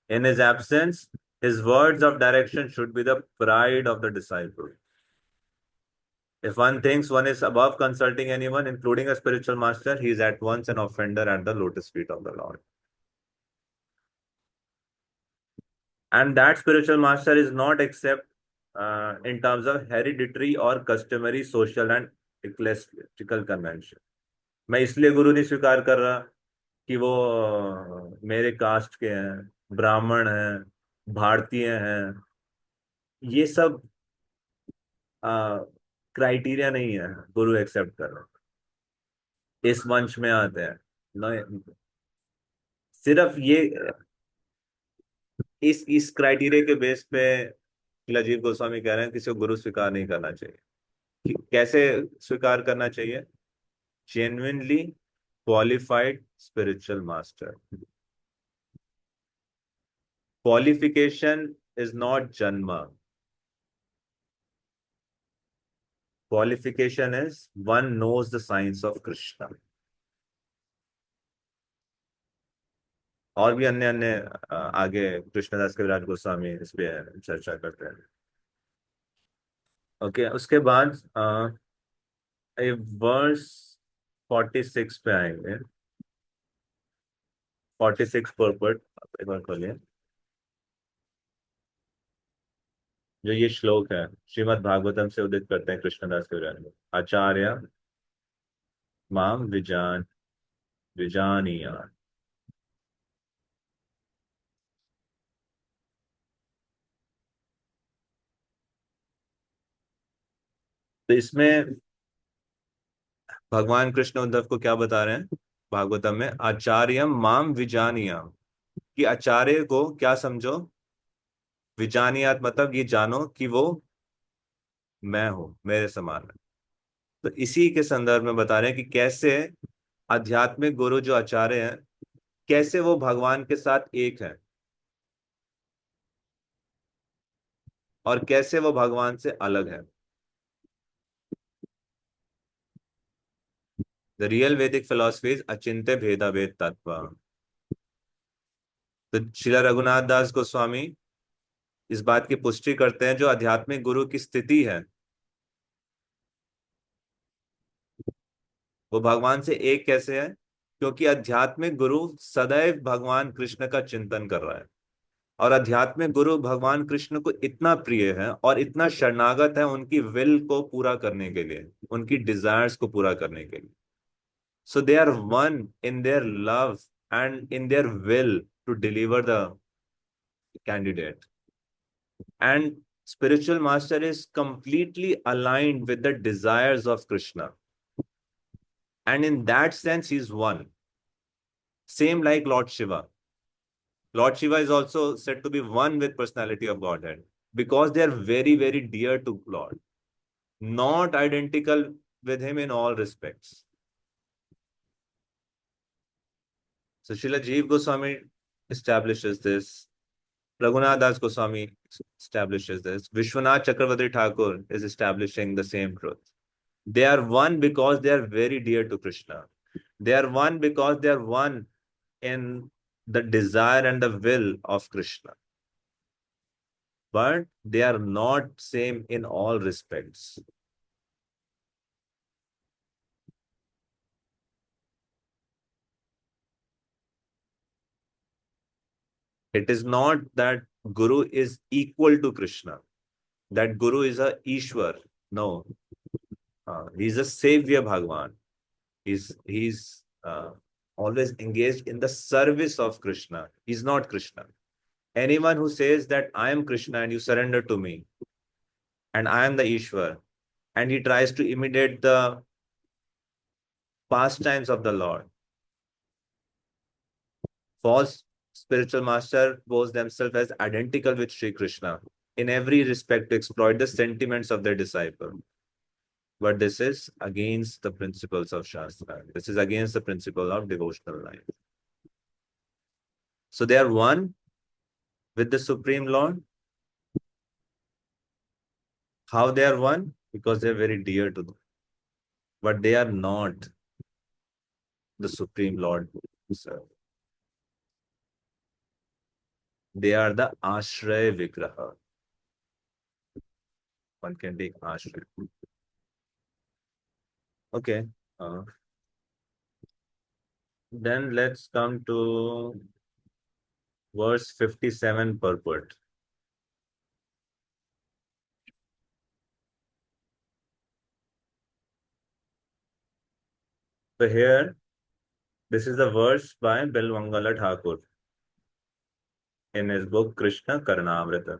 [SPEAKER 1] In his absence, his words of direction should be the pride of the disciple. If one thinks one is above consulting anyone, including a spiritual master, he is at once an offender at the lotus feet of the Lord. And that spiritual master is not except in terms of hereditary or customary social and ecclesiastical convention. मैं इसलिए गुरु नहीं स्वीकार कर रहा कि वो मेरे cast के हैं, ब्राह्मण हैं, भारतीय हैं, ये सब क्राइटेरिया नहीं है गुरु एक्सेप्ट कर रहा, इस वंश में आते हैं न, सिर्फ ये इस क्राइटेरिया के बेस पे राजीव गोस्वामी कह रहे हैं किसी को गुरु स्वीकार नहीं करना चाहिए। कैसे स्वीकार करना चाहिए? Genuinely qualified spiritual master. Qualification is not जन्म, qualification is one knows the science of Krishna. और भी अन्य अन्य आगे कृष्णदास कविराज गोस्वामी इस पे चर्चा करते हैं। ओके, उसके बाद वर्स 46 पे आएंगे। 46 परपट एक बार खोलिए। जो ये श्लोक है श्रीमद् भागवतम से उदित करते हैं कृष्णदास कविराज। आचार्य माम विजानीया। तो इसमें भगवान कृष्ण उद्धव को क्या बता रहे हैं भागवतम में? आचार्य माम विजानीया, कि आचार्य को क्या समझो? विजानियात मतलब ये जानो कि वो मैं हूं, मेरे समान है। तो इसी के संदर्भ में बता रहे हैं कि कैसे आध्यात्मिक गुरु जो आचार्य हैं, कैसे वो भगवान के साथ एक है और कैसे वो भगवान से अलग है। द रियल वैदिक फिलॉसफी इज अचिंत्य भेदाभेद तत्व। तो श्रीला रघुनाथ दास गोस्वामी इस बात की पुष्टि करते हैं, जो आध्यात्मिक गुरु की स्थिति है वो भगवान से एक कैसे है, क्योंकि आध्यात्मिक गुरु सदैव भगवान कृष्ण का चिंतन कर रहा है। और आध्यात्मिक गुरु भगवान कृष्ण को इतना प्रिय है और इतना शरणागत है उनकी विल को पूरा करने के लिए, उनकी डिजायर्स को पूरा करने के लिए। So they are one in their love and in their will to deliver the candidate. And spiritual master is completely aligned with the desires of Krishna, and in that sense he is one, same like Lord Shiva. Lord Shiva is also said to be one with personality of Godhead because they are very, very dear to Lord, not identical with him in all respects. So Srila Jeev Goswami establishes this. Raghunath Das Goswami establishes this. Vishwanath Chakravarti Thakur is establishing the same truth. They are one because they are very dear to Krishna. They are one because they are one in the desire and the will of Krishna. But they are not same in all respects. It is not that Guru is equal to Krishna, that Guru is a Ishwar. No, he's a Savior Bhagwan. He's always engaged in the service of Krishna. He's not Krishna. Anyone who says that I am Krishna and you surrender to me and I am the Ishwar, and he tries to imitate the pastimes of the Lord, false spiritual master pose themselves as identical with Sri Krishna in every respect to exploit the sentiments of their disciple. But this is against the principles of Shastra. This is against the principle of devotional life. So they are one with the Supreme Lord. How they are one? Because they are very dear to them. But they are not the Supreme Lord himself. They are the Ashraya Vigraha. One can take Ashraya. Okay. Then let's come to verse 57 purport. So here, this is a verse by Bilmangala Thakur in his book Krishna Karnamrita.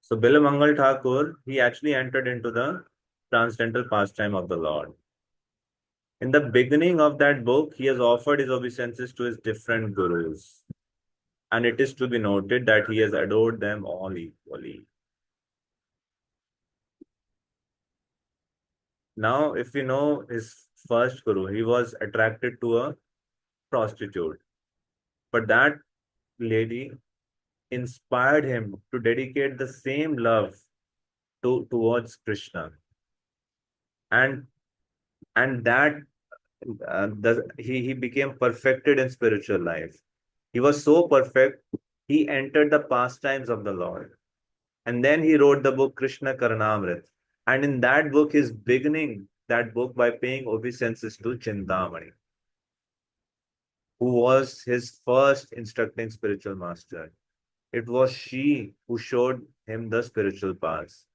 [SPEAKER 1] So Bilmangal Thakur, he actually entered into the transcendental pastime of the Lord. In the beginning of that book, he has offered his obeisances to his different gurus. And it is to be noted that he has adored them all equally. Now, if we know his first guru, he was attracted to a prostitute. But that lady inspired him to dedicate the same love towards Krishna. And that he became perfected in spiritual life. He was so perfect, he entered the pastimes of the Lord. And then he wrote the book Krishna Karnamrit. And in that book, he's beginning that book by paying obeisances to Chintamani, who was his first instructing spiritual master. It was she who showed him the spiritual paths.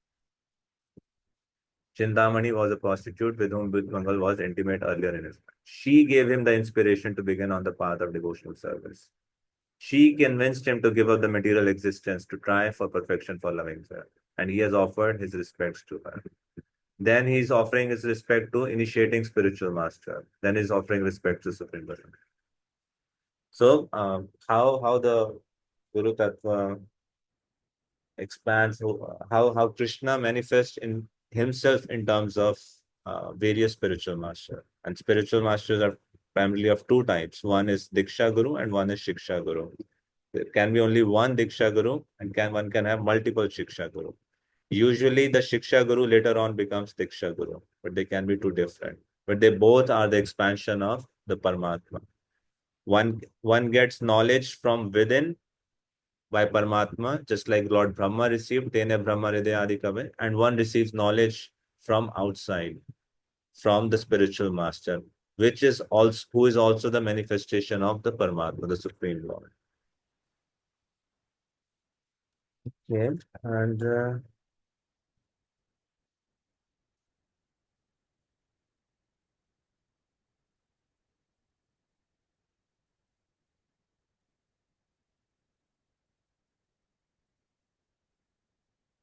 [SPEAKER 1] Chintamani was a prostitute with whom Bilmangal was intimate earlier in his life. She gave him the inspiration to begin on the path of devotional service. She convinced him to give up the material existence to try for perfection for loving her, and he has offered his respects to her. Then he's offering his respect to initiating spiritual master. Then he's offering respect to Supreme Personality. So how the Guru Tattva expands, how Krishna manifests in himself in terms of various spiritual masters. And spiritual masters are primarily of two types. One is Diksha Guru and one is Shiksha Guru. There can be only one Diksha Guru and one can have multiple Shiksha Guru. Usually the Shiksha Guru later on becomes Diksha Guru, but they can be two different. But they both are the expansion of the Paramatma. One gets knowledge from within by Paramatma, just like Lord Brahma received, Tene Brahma Hridaya Adi Kavi, and one receives knowledge from outside, from the spiritual master, which is also who is also the manifestation of the Paramatma, the Supreme Lord. Okay, and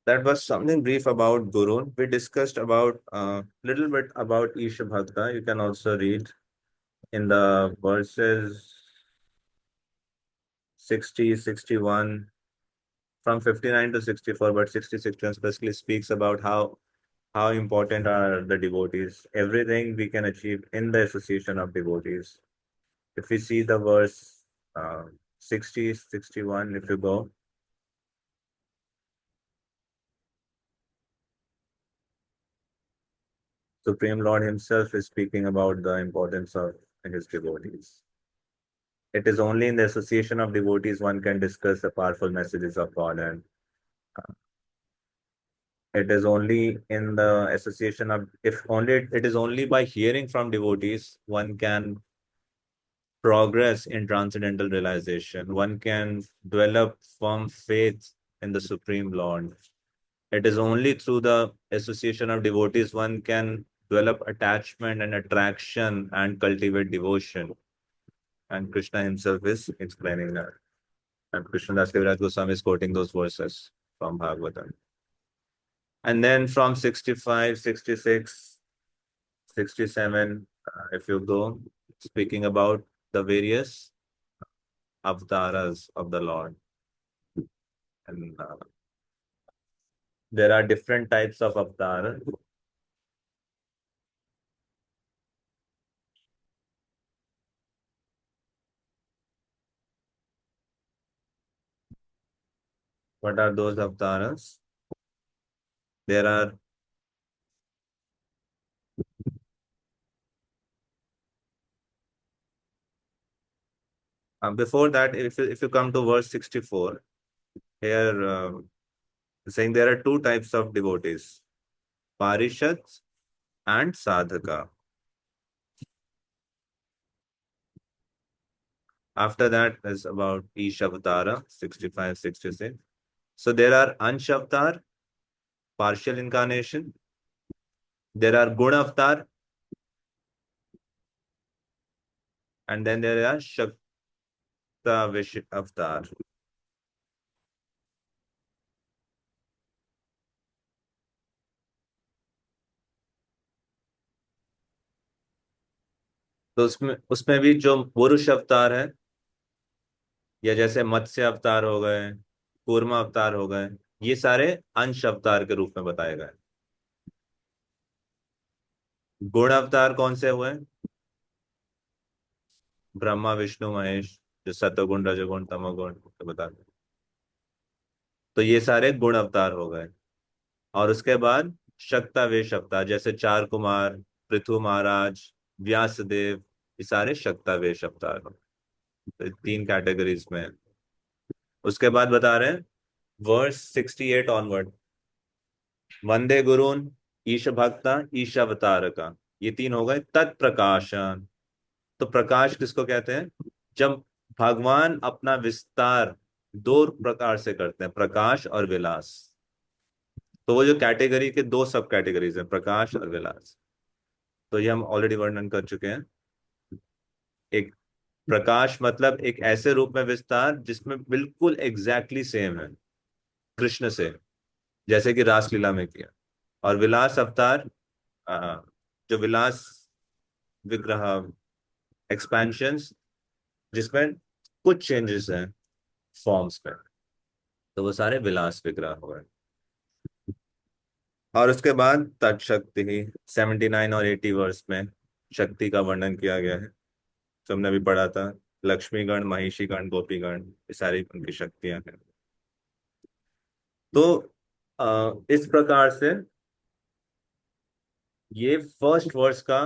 [SPEAKER 1] that was something brief about Guru. We discussed about little bit about Isha Bhakta. You can also read in the verses 60, 61, from 59 to 64, but 66 especially speaks about how important are the devotees. Everything we can achieve in the association of devotees. If we see the verse 60, 61, if you go, Supreme Lord himself is speaking about the importance of his devotees. It is only in the association of devotees one can discuss the powerful messages of God, and it is only in the association of, if only it is only by hearing from devotees one can progress in transcendental realization. One can develop firm faith in the Supreme Lord. It is only through the association of devotees one can develop attachment and attraction and cultivate devotion. And Krishna himself is explaining that. And Krishna Das Kaviraj Goswami is quoting those verses from Bhagavatam. And then from 65, 66, 67, if you go, speaking about the various avatars of the Lord. And there are different types of avatars. What are those avatars? There are before that, if you come to verse 64, here saying there are two types of devotees, Parishats and Sadhaka. After that is about each avatara, 65, 66. So there are Ansh avatar, partial incarnation. There are Gun avatar. And then there are Shakta Vish avatar. तो उसमें भी जो पुरुष अवतार है, या जैसे मत्स्य अवतार हो गए, कूर्म अवतार हो गए, ये सारे अंश अवतार के रूप में बताए गए। गुण अवतार कौन से हुए? ब्रह्मा विष्णु महेश, जो सतोगुण रजोगुण तमोगुण तो बता दें। तो ये सारे गुण अवतार हो गए। और उसके बाद शक्तावेश अवतार, जैसे चार कुमार, पृथु महाराज, व्यासदेव, ये सारे शक्तावेश अवतार हो। तो तीन कैटेगरीज में। उसके बाद बता रहे हैं वर्स 68 ऑनवर्ड, वंदे गुरुन, ईश भक्ता, ईशावतार का, ये तीन हो गए तत्प्रकाशन। तो प्रकाश किसको कहते हैं? जब भगवान अपना विस्तार दो प्रकार से करते हैं, प्रकाश और विलास। तो वो जो कैटेगरी के दो सब कैटेगरीज हैं, प्रकाश और विलास, तो ये हम ऑलरेडी वर्णन कर चुके हैं। एक प्रकाश मतलब एक ऐसे रूप में विस्तार जिसमें बिल्कुल एग्जैक्टली सेम है कृष्ण से, जैसे कि रासलीला में किया। और विलास अवतार जो विलास विग्रह एक्सपेंशंस, जिसमें कुछ चेंजेस हैं फॉर्म्स में, तो वो सारे विलास विग्रह हुए। और उसके बाद तत्शक्ति ही 79 और 80 वर्ष में शक्ति का वर्णन किया गया है, जो हमने अभी पढ़ा था। लक्ष्मीगण, महिषीगण, गोपीगण, ये सारी उनकी शक्तियां हैं। तो इस प्रकार से ये फर्स्ट वर्स का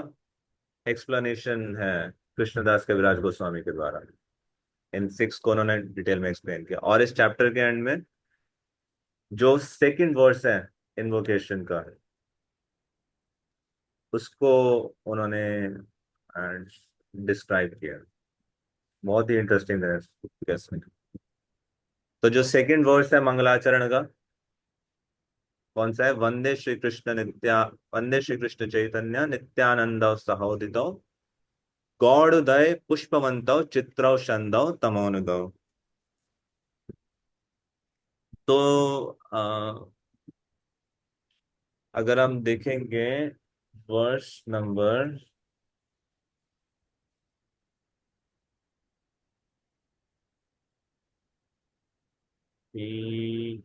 [SPEAKER 1] एक्सप्लेनेशन है कृष्णदास कविराज गोस्वामी के द्वारा। इन 6 को उन्होंने डिटेल में एक्सप्लेन किया। और इस चैप्टर के एंड में जो सेकंड वर्स है इन्वोकेशन का, उसको उन्होंने डिस्क्राइब किया। बहुत ही इंटरेस्टिंग है कैसे। तो जो सेकंड वर्स है मंगलाचरण का, कौन सा है? वंदे श्री कृष्ण चैतन्य नित्यानंद सहोदित गौड़ोदय पुष्पवंत चित्रौ छंदौ तमोनुदौ। तो अगर हम देखेंगे वर्स नंबर 3,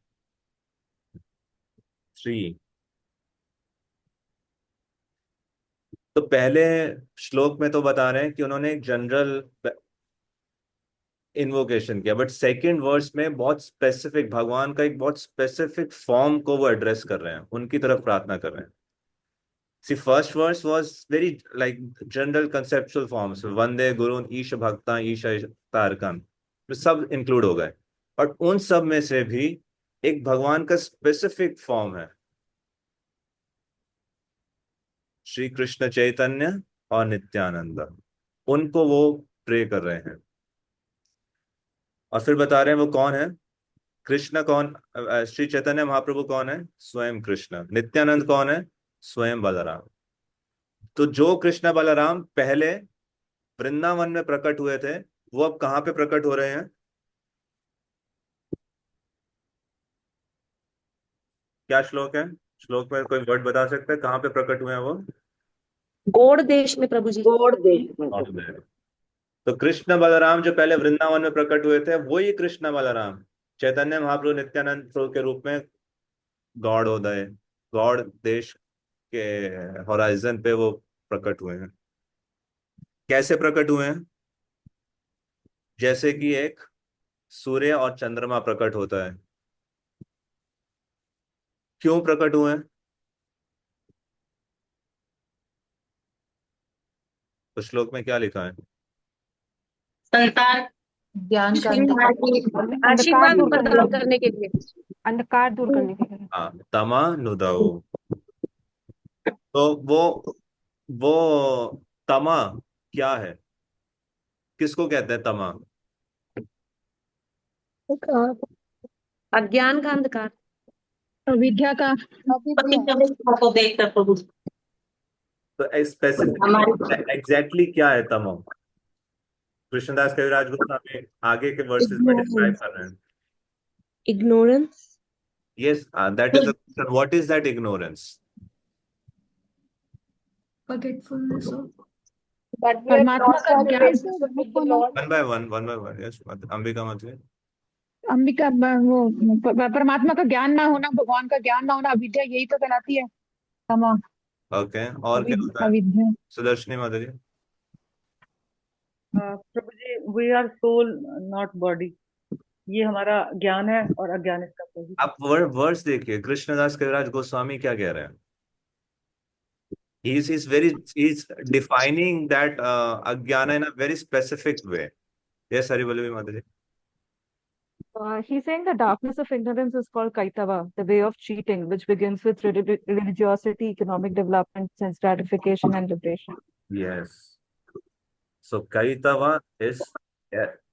[SPEAKER 1] तो पहले श्लोक में तो बता रहे हैं कि उन्होंने एक जनरल इन्वोकेशन किया, बट सेकंड वर्स में बहुत स्पेसिफिक, भगवान का एक बहुत स्पेसिफिक फॉर्म को वो एड्रेस कर रहे हैं, उनकी तरफ प्रार्थना कर रहे हैं। See first verse was very like general conceptual forms, वंदे गुरु ईश भक्ता ईश तारकम, सब इंक्लूड हो गए। और उन सब में से भी एक भगवान का स्पेसिफिक फॉर्म है श्री कृष्ण चैतन्य और नित्यानंद, उनको वो प्रे कर रहे हैं। और फिर बता रहे हैं वो कौन है। कृष्ण कौन? श्री चैतन्य महाप्रभु कौन है? स्वयं कृष्ण। नित्यानंद कौन है? स्वयं बलराम। तो जो कृष्ण बलराम पहले वृंदावन में प्रकट हुए थे, वो अब कहाँ पे प्रकट हो रहे हैं? क्या श्लोक है? श्लोक में कोई वर्ड बता सकते हैं कहाँ पे प्रकट हुए हैं वो?
[SPEAKER 10] गौड़ देश में प्रभु जी। गौड़ देश में।
[SPEAKER 1] और तो कृष्ण बलराम जो पहले वृंदावन में प्रकट हुए थे, वही कृष्ण बलराम चैतन्य महाप्रभु नित्यानंद प्रभु के रूप में गौड़ोदय, गौड़ देश के होराइजन पे वो प्रकट हुए हैं। कैसे प्रकट हुए हैं? जैसे कि एक सूर्य और चंद्रमा प्रकट होता है। क्यों प्रकट हुए हैं? तो श्लोक में क्या लिखा है?
[SPEAKER 10] संतान
[SPEAKER 2] ज्ञान का
[SPEAKER 10] संतान की
[SPEAKER 9] अंधकार
[SPEAKER 10] आशीर्वाद
[SPEAKER 9] दूर
[SPEAKER 10] प्रदान करने के लिए।
[SPEAKER 9] अंधकार दूर करने के लिए।
[SPEAKER 1] हाँ, तमानुदौ। तो वो तमा क्या है? किसको कहते हैं तमा?
[SPEAKER 10] अज्ञान का अंधकार।
[SPEAKER 9] विद्या का
[SPEAKER 10] को देखकर प्रभु जी।
[SPEAKER 1] तो स्पेसिफिकली एग्जैक्टली क्या है तमो? कृष्णदास कविराज गोस्वामी आगे के वर्सेस में डिस्क्राइब कर रहे हैं।
[SPEAKER 10] Ignorance.
[SPEAKER 1] Yes, that is the question, what is that ignorance?
[SPEAKER 2] forgetfulness of
[SPEAKER 9] परमात्मा का ज्ञान।
[SPEAKER 1] One by one. Yes, Ambika मतलब
[SPEAKER 9] अंबिका वो परमात्मा का ज्ञान ना होना, भगवान का ज्ञान ना होना, अविद्या, यही तो कहलाती है तमा।
[SPEAKER 1] ओके। और क्या होता है?
[SPEAKER 9] अविद्या।
[SPEAKER 1] सुदर्शनी माता जी।
[SPEAKER 7] प्रभु जी, we are soul not body, ये हमारा ज्ञान है और अज्ञान इसका प्रभु।
[SPEAKER 1] आप वर्स देखिए, कृष्णदास कविराज गोस्वामी क्या कह रहे हैं। He's defining that अज्ञान in a very specific way. Yes, Harivalvi Mataji.
[SPEAKER 11] He's saying the darkness of ignorance is called Kaitava, the way of cheating, which begins with religiosity, economic development, sense gratification, and liberation.
[SPEAKER 1] Yes. So Kaitava is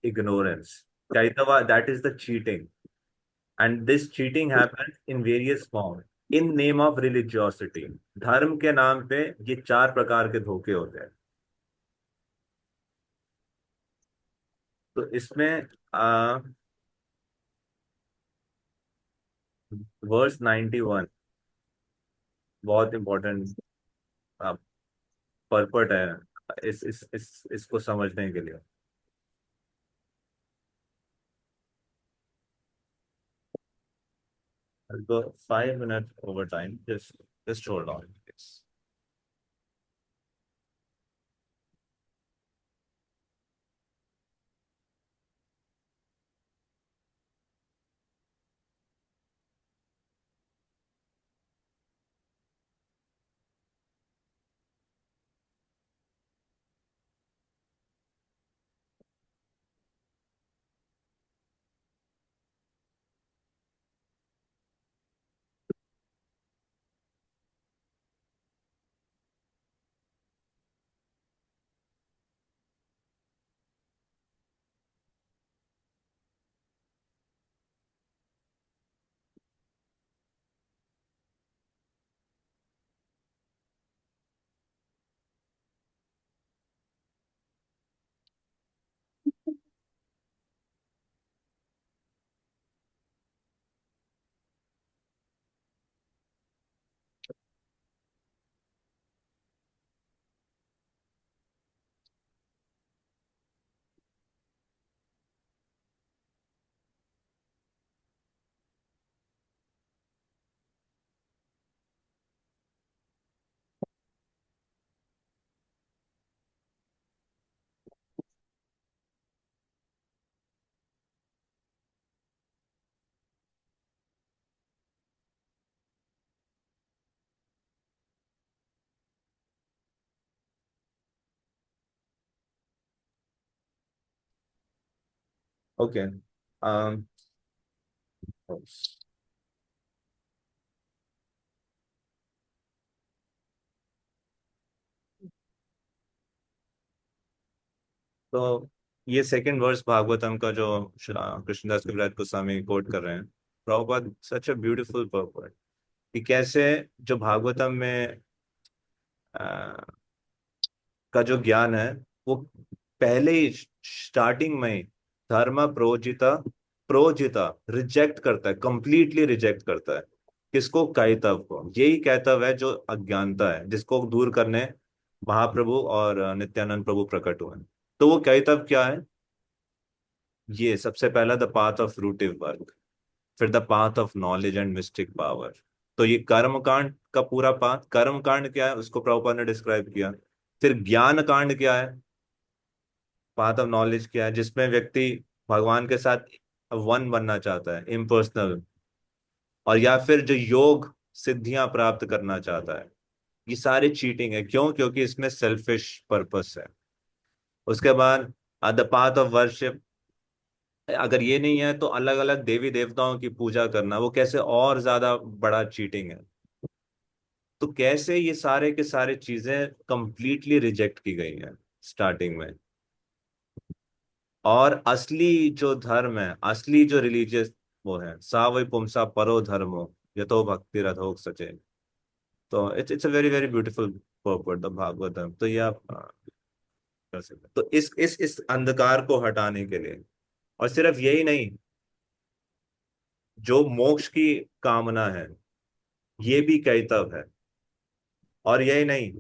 [SPEAKER 1] ignorance. Kaitava, that is the cheating. And this cheating happens in various forms. In name of religiosity. धर्म के नाम पे ये 4 प्रकार के धोखे होते हैं। तो इसमें वर्स 91 बहुत इंपॉर्टेंट पर्पट है इसको समझने के लिए। I'll go 5 minutes over time. Just hold on, please. Okay. Um, तो ये सेकंड वर्स भागवतम का जो कृष्णदास कविराज गोस्वामी कोट कर रहे हैं, प्रभुपाद सच अ ब्यूटीफुल पर्पट कि कैसे जो भागवतम में का जो ज्ञान है वो पहले ही स्टार्टिंग में ही धर्म प्रोजिता प्रोजिता रिजेक्ट करता है, कंप्लीटली रिजेक्ट करता है। किसको? कैतव को। यही कैतव है जो अज्ञानता है, जिसको दूर करने महाप्रभु और नित्यानंद प्रभु प्रकट हुए। तो वो कैतव क्या है? ये सबसे पहला द पाथ ऑफ रूटिव वर्क, फिर the path of knowledge and mistake power. तो ये कर्म कांड का पूरा पाथ, कर्म कांड क्या है उसको प्रभुपाद ने डिस्क्राइब किया। फिर ज्ञान कांड क्या है, पाथ ऑफ नॉलेज क्या है, जिसमें व्यक्ति भगवान के साथ वन बनना चाहता है, इम्पर्सनल, और या फिर जो योग सिद्धियां प्राप्त करना चाहता है। ये सारी चीटिंग है। क्यों? क्योंकि इसमें सेल्फिश पर्पस है। उसके बाद द पाथ ऑफ वर्शिप, अगर ये नहीं है तो अलग अलग देवी देवताओं की पूजा करना, वो कैसे और ज्यादा बड़ा चीटिंग है। तो कैसे ये सारे के सारे चीजें कंप्लीटली रिजेक्ट की गई हैं स्टार्टिंग में। और असली जो धर्म है, असली जो रिलीजियस वो है, सा वै पुंसा परो धर्मो यतो भक्ति रथोक सचे। तो it's a very very beautiful पर्पट the Bhagavatam. तो ये आप कर सकते हैं। तो इस अंधकार को हटाने के लिए, और सिर्फ यही नहीं, जो मोक्ष की कामना है ये भी कैतव है। और यही नहीं,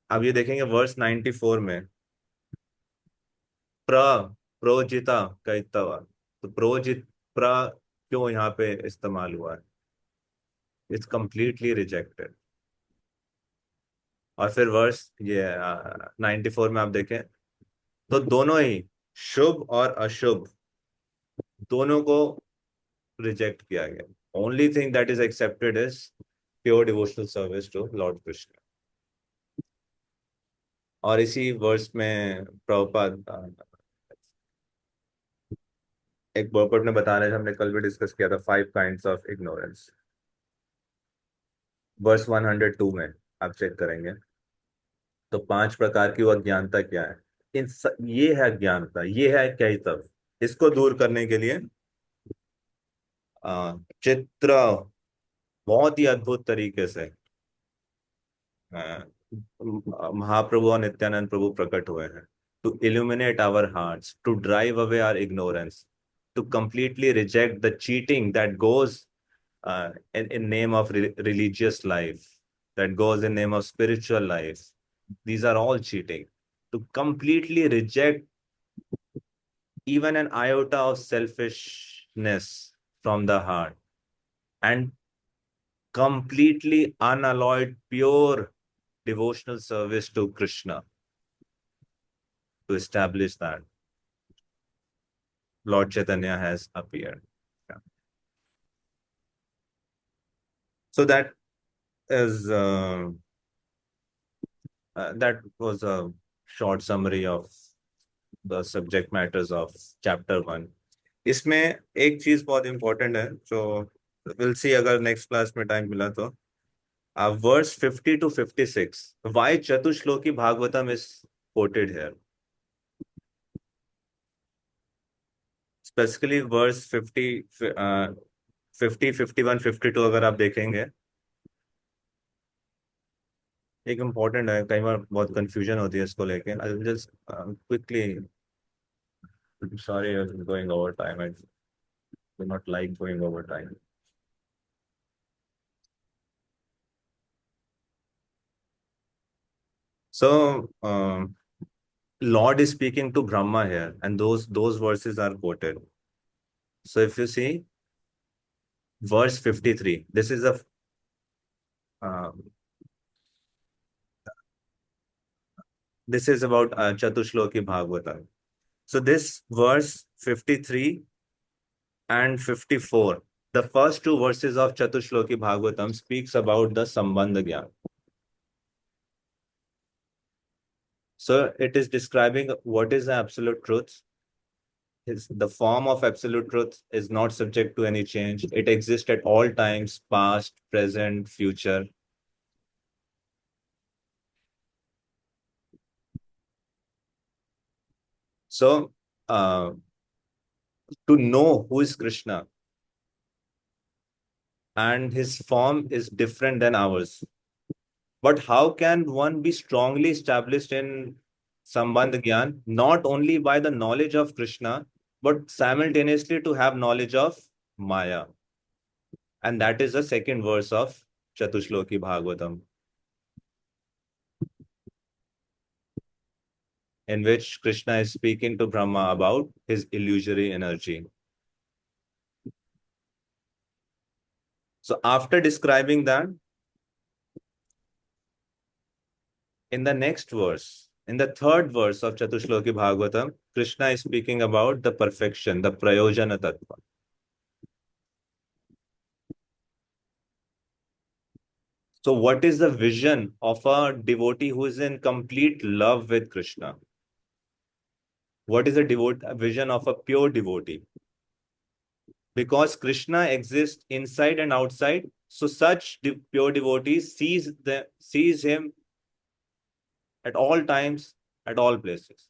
[SPEAKER 1] अब ये देखेंगे वर्स 94 में, प्र प्रोजिता कैतव। तो प्रोजित प्र क्यों यहाँ पे इस्तेमाल हुआ है? It's completely rejected. और फिर वर्स ये 94 में आप देखें तो दोनों ही शुभ और अशुभ दोनों को रिजेक्ट किया गया। Only thing that is accepted is pure devotional service to Lord Krishna. और इसी वर्स में प्रभुपाद एक पर्पट में बता रहे थे, हमने कल भी डिस्कस किया था, 5 काइंड्स ऑफ इग्नोरेंस। वर्स 102 में आप चेक करेंगे तो 5 प्रकार की वो अज्ञानता क्या है। ये है अज्ञानता, ये है कैतव। इसको दूर करने के लिए चित्र बहुत ही अद्भुत तरीके से महाप्रभु और नित्यानंद प्रभु प्रकट हुए हैं to illuminate our hearts, to drive away our ignorance, to completely reject the cheating that goes in name of religious life, that goes in name of spiritual life, these are all cheating. To completely reject even an iota of selfishness from the heart and completely unalloyed, pure devotional service to Krishna, to establish that Lord Chaitanya has appeared. Yeah. So that is that was a short summary of the subject matters of chapter 1. इसमें एक चीज बहुत important है जो will see अगर next class में time मिला तो verse 50 to 56. Why Chatushloki Bhagavatam is quoted here? Specifically verse 50, 51, 52 अगर आप देखेंगे एक इम्पोर्टेंट है, कई बार बहुत कंफ्यूजन होती है इसको लेके. I will just quickly, sorry I'm going over time. I do not like going over time. So Lord is speaking to Brahma here, and those verses are quoted. So if you see verse 53, this is a this is about Chatushloki Bhagavatam. So this verse 53 and 54, the first two verses of Chatushloki Bhagavatam speaks about the Sambandha Gyan. So it is describing what is the absolute truth. The form of absolute truth is not subject to any change. It exists at all times, past, present, future. So to know who is Krishna, and his form is different than ours. But how can one be strongly established in Sambandha Gyan, not only by the knowledge of Krishna, but simultaneously to have knowledge of Maya? And that is the second verse of Chatushloki Bhagavatam, in which Krishna is speaking to Brahma about his illusory energy. So after describing that, in the next verse, in the third verse of Chatushloki Bhagavatam, Krishna is speaking about the perfection, the Prayojana Tattva. So what is the vision of a devotee who is in complete love with Krishna? What is a vision of a pure devotee? Because Krishna exists inside and outside, so such pure devotees sees him at all times, at all places.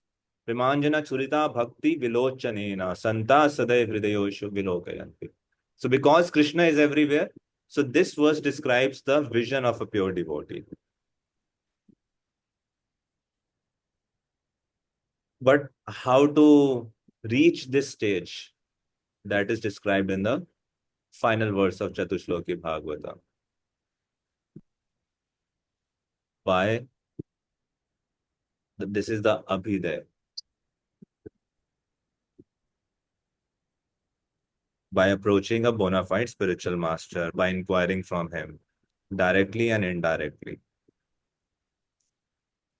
[SPEAKER 1] Vimanjana churita bhakti vilochanena santa sadai hridayoshu vilokayanti. So because Krishna is everywhere, so this verse describes the vision of a pure devotee. But how to reach this stage, that is described in the final verse of Chatushloki Bhagavatam. By this is the Abhiday. By approaching a bona fide spiritual master, by inquiring from him, directly and indirectly.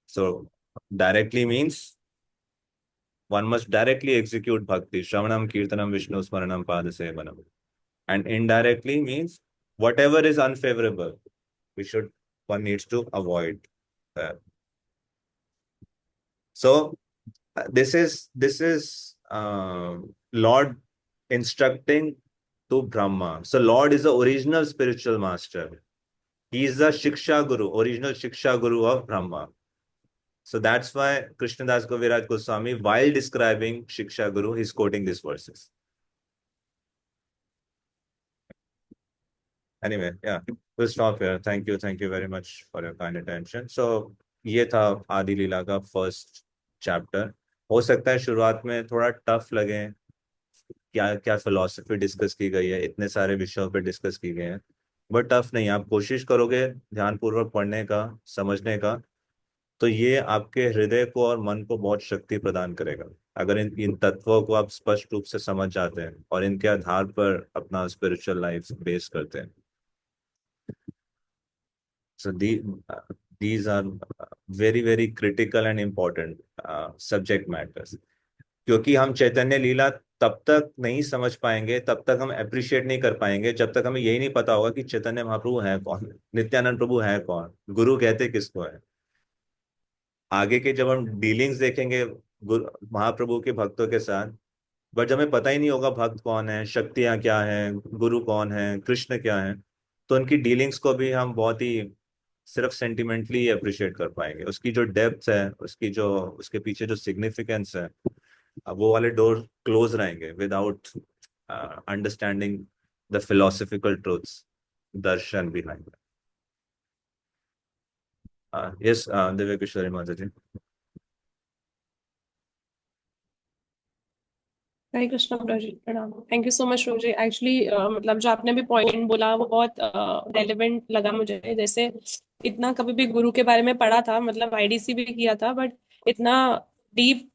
[SPEAKER 1] So, directly means one must directly execute bhakti, Shravanam, Kirtanam, Vishnu, Smaranam, Padasevanam. And indirectly means whatever is unfavorable, one needs to avoid that. So, this is Lord instructing to Brahma. So Lord is the original spiritual master. He is the Shiksha Guru, original Shiksha Guru of Brahma. So that's why Krishnadas Kaviraj Goswami, while describing Shiksha Guru, he's quoting these verses. Anyway, yeah, we'll stop here. Thank you very much for your kind attention. So ये था आदि लीला का first chapter. हो सकता है शुरुआत में थोड़ा टफ लगे, क्या क्या फिलॉसफी डिस्कस की गई है, इतने सारे विषयों पे डिस्कस की गए हैं, बट टफ नहीं, आप कोशिश करोगे ध्यानपूर्वक पढ़ने का, समझने का, तो ये आपके हृदय को और मन को बहुत शक्ति प्रदान करेगा। अगर इन तत्वों को आप स्पष्ट रूप से समझ जाते हैं और इनके आधार पर अपना स्पिरिचुअल लाइफ बेस करते हैं। So these are very very critical and important subject matters। क्योंकि हम चैतन्य लीला तब तक नहीं समझ पाएंगे, तब तक हम अप्रिशिएट नहीं कर पाएंगे, जब तक हमें यही नहीं पता होगा कि चैतन्य महाप्रभु है कौन, नित्यानंद प्रभु है कौन, गुरु कहते किसको है। आगे के जब हम डीलिंग्स देखेंगे महाप्रभु के भक्तों के साथ, बट जब हमें पता ही नहीं होगा भक्त कौन है, शक्तियां क्या है, गुरु कौन है, कृष्ण क्या है, तो उनकी डीलिंग्स को भी हम बहुत ही सिर्फ सेंटिमेंटली अप्रिशिएट कर पाएंगे। उसकी जो डेप्थ है, उसकी जो उसके पीछे जो सिग्निफिकेंस है, वो वाले डोर क्लोज रहेंगे without understanding the philosophical truths, darshan behind. Yes Divya Kishori Mata ji.
[SPEAKER 8] Hare Krishna प्रभु जी, प्रणाम। Thank you so much Prabhu ji. Actually मतलब जो आपने भी पॉइंट बोला वो बहुत रेलेवेंट लगा मुझे। जैसे इतना कभी भी गुरु के बारे में पढ़ा था, मतलब आईडीसी भी किया था, बट इतना डीप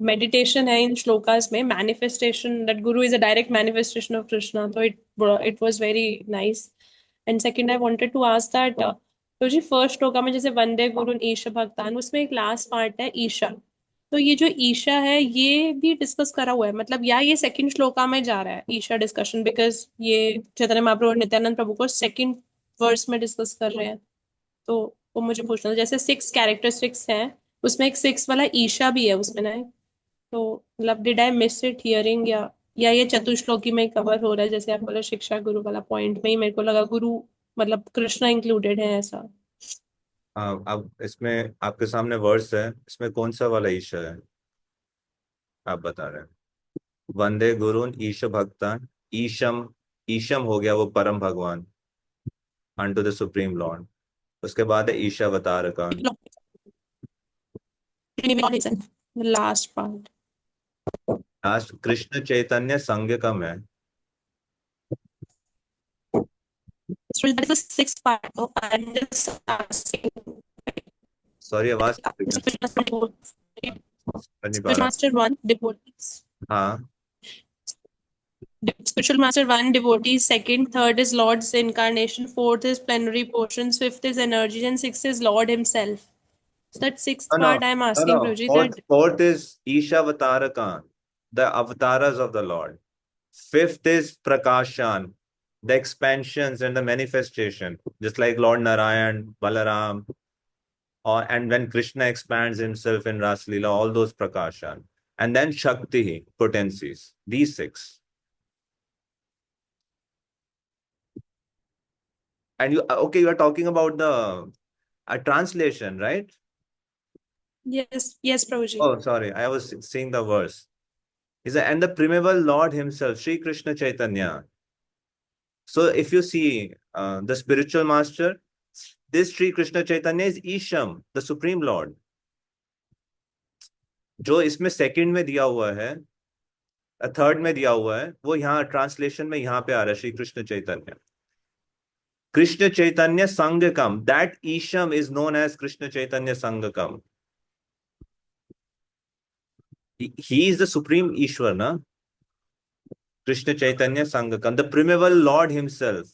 [SPEAKER 8] मेडिटेशन है इन श्लोकास में, manifestation that guru is a direct manifestation of Krishna, तो it was very nice. And second I wanted to ask that प्रभु जी, फर्स्ट श्लोका में जैसे वंदे गुरुन ईश भक्तान, उसमें एक लास्ट पार्ट है ईशा, तो ये जो ईशा है ये भी डिस्कस करा हुआ है, मतलब या ये सेकंड श्लोका में जा रहा है ईशा डिस्कशन, बिकॉज ये चैतन्य महाप्रभु और नित्यानंद प्रभु को सेकंड वर्स में डिस्कस कर रहे हैं। तो वो मुझे पूछना था, जैसे 6 कैरेक्टरिस्टिक्स हैं, उसमें एक 6 वाला ईशा भी है उसमें ना, तो मतलब did I miss it hearing, या ये चतुश्लोकी में कवर हो रहा है, जैसे आप बोले शिक्षा गुरु वाला पॉइंट में ही मेरे को लगा गुरु मतलब कृष्णा इंक्लूडेड है ऐसा।
[SPEAKER 1] अब इसमें आपके सामने वर्ड्स है, इसमें कौन सा वाला ईशा है आप बता रहे हैं? वंदे गुरुन ईश भक्तान, ईशम, ईशम हो गया वो परम भगवान, अनटू द सुप्रीम लॉर्ड। उसके बाद है ईशावतार का,
[SPEAKER 8] last part
[SPEAKER 1] last Krishna Chaitanya संगम है।
[SPEAKER 8] So that is the 6th part. So I'm just asking.
[SPEAKER 1] Sorry आवाज
[SPEAKER 8] Spiritual Master 1 devotees.
[SPEAKER 1] हाँ,
[SPEAKER 8] Spiritual Master 1 devotees. Second, third is Lord's incarnation. Fourth is plenary portions. Fifth is energies, and sixth is Lord Himself. So that 6th part I'm asking, Prabhuji.
[SPEAKER 1] Fourth is Ishavatarakan, the avatars of the Lord. Fifth is Prakashan, the expansions and the manifestation, just like Lord Narayan, Balaram, and when Krishna expands himself in Ras Leela, all those Prakashan. And then Shakti, potencies. These 6. And you are talking about the translation, right?
[SPEAKER 8] Yes, Prabhuji.
[SPEAKER 1] Oh, sorry, I was seeing the verse. He said, and the primeval Lord himself, Sri Krishna Chaitanya. So if you see the spiritual master, this Sri Krishna Chaitanya is Isham, the Supreme Lord. जो इसमें second में दिया हुआ है, third में दिया हुआ है, वो यहाँ ट्रांसलेशन में यहाँ पे आ रहा है, श्री कृष्ण चैतन्य। कृष्ण चैतन्य संगकम, दैट ईशम is known as Krishna Chaitanya संगकम। He is the supreme Ishwar, na? Krishna Chaitanya Sangakam, the primeval Lord himself.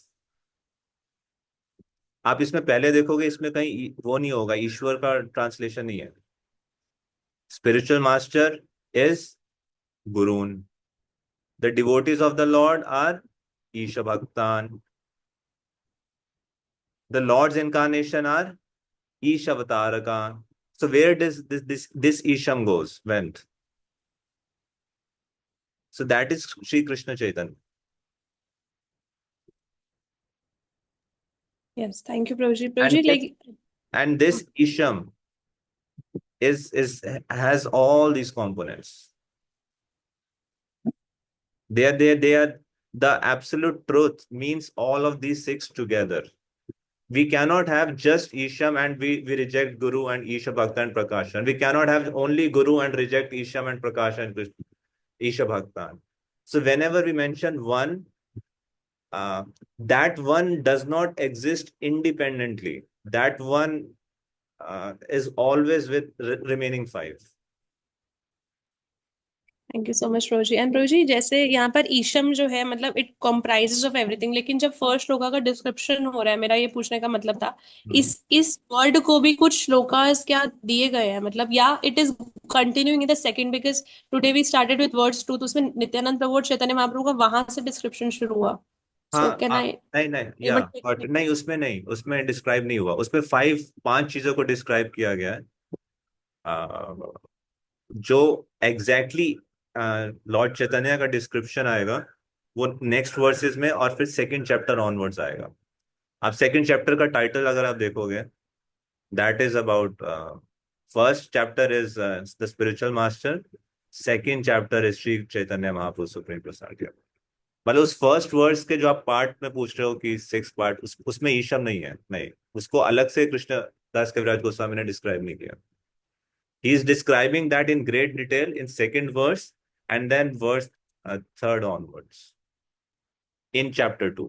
[SPEAKER 1] आप इसमें पहले देखोगे, इसमें कहीं वो नहीं होगा, ईश्वर का ट्रांसलेशन नहीं है। Spiritual master is Gurun. The devotees of the Lord are Isha Bhaktan. The Lord's incarnation are Isha Avataraka. So where does this Isham went? So that is Sri Krishna Chaitanya.
[SPEAKER 8] Yes, thank you, Prabhuji.
[SPEAKER 1] And this Isham has all these components. They are the absolute truth, means all of these 6 together. We cannot have just Isham and we reject Guru and Isha Bhakta and Prakashan. We cannot have only Guru and reject Isham and Prakashan and Isha Bhakta. So whenever we mention one, that one does not exist independently. That one is always with remaining five.
[SPEAKER 8] Thank you so much प्रभु जी। And प्रभु जी जैसे यहाँ पर ईशम जो है मतलब it comprises of everything, लेकिन जब फर्स्ट श्लोका का डिस्क्रिप्शन हो रहा है, मेरा ये पूछने का मतलब था इस वर्ड को भी कुछ श्लोकास क्या दिए गए हैं मतलब, या it is continuing in the second, because today we started with words 2, तो उसमें नित्यानंद प्रभु और चैतन्य महाप्रभु का वहां से डिस्क्रिप्शन शुरू हुआ। सो कैन आई
[SPEAKER 1] नहीं, बट नहीं, उसमें डिस्क्राइब नहीं हुआ। उसमें 5 चीजों को डिस्क्राइब किया गया है, जो एग्जैक्टली लॉर्ड चैतन्य का डिस्क्रिप्शन आएगा वो नेक्स्ट वर्सेस में, और फिर सेकंड चैप्टर ऑनवर्ड्स आएगा। आप सेकंड चैप्टर का टाइटल अगर आप देखोगे, that is about, first chapter is the spiritual master, second chapter is Shri Chaitanya Mahaprabhu supreme personality. मतलब उस फर्स्ट वर्स के जो आप पार्ट में पूछ रहे हो कि 6 पार्ट, उसमें ईशम नहीं है, नहीं, उसको अलग से कृष्ण दास कविराज गोस्वामी ने डिस्क्राइब नहीं किया। He is describing that in great detail in second verse and then verse 3rd onwards in chapter 2.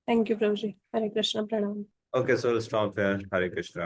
[SPEAKER 8] Thank you प्रभु जी। हरे कृष्ण, प्रणाम।
[SPEAKER 1] Okay, so we'll stop here. Hare Krishna.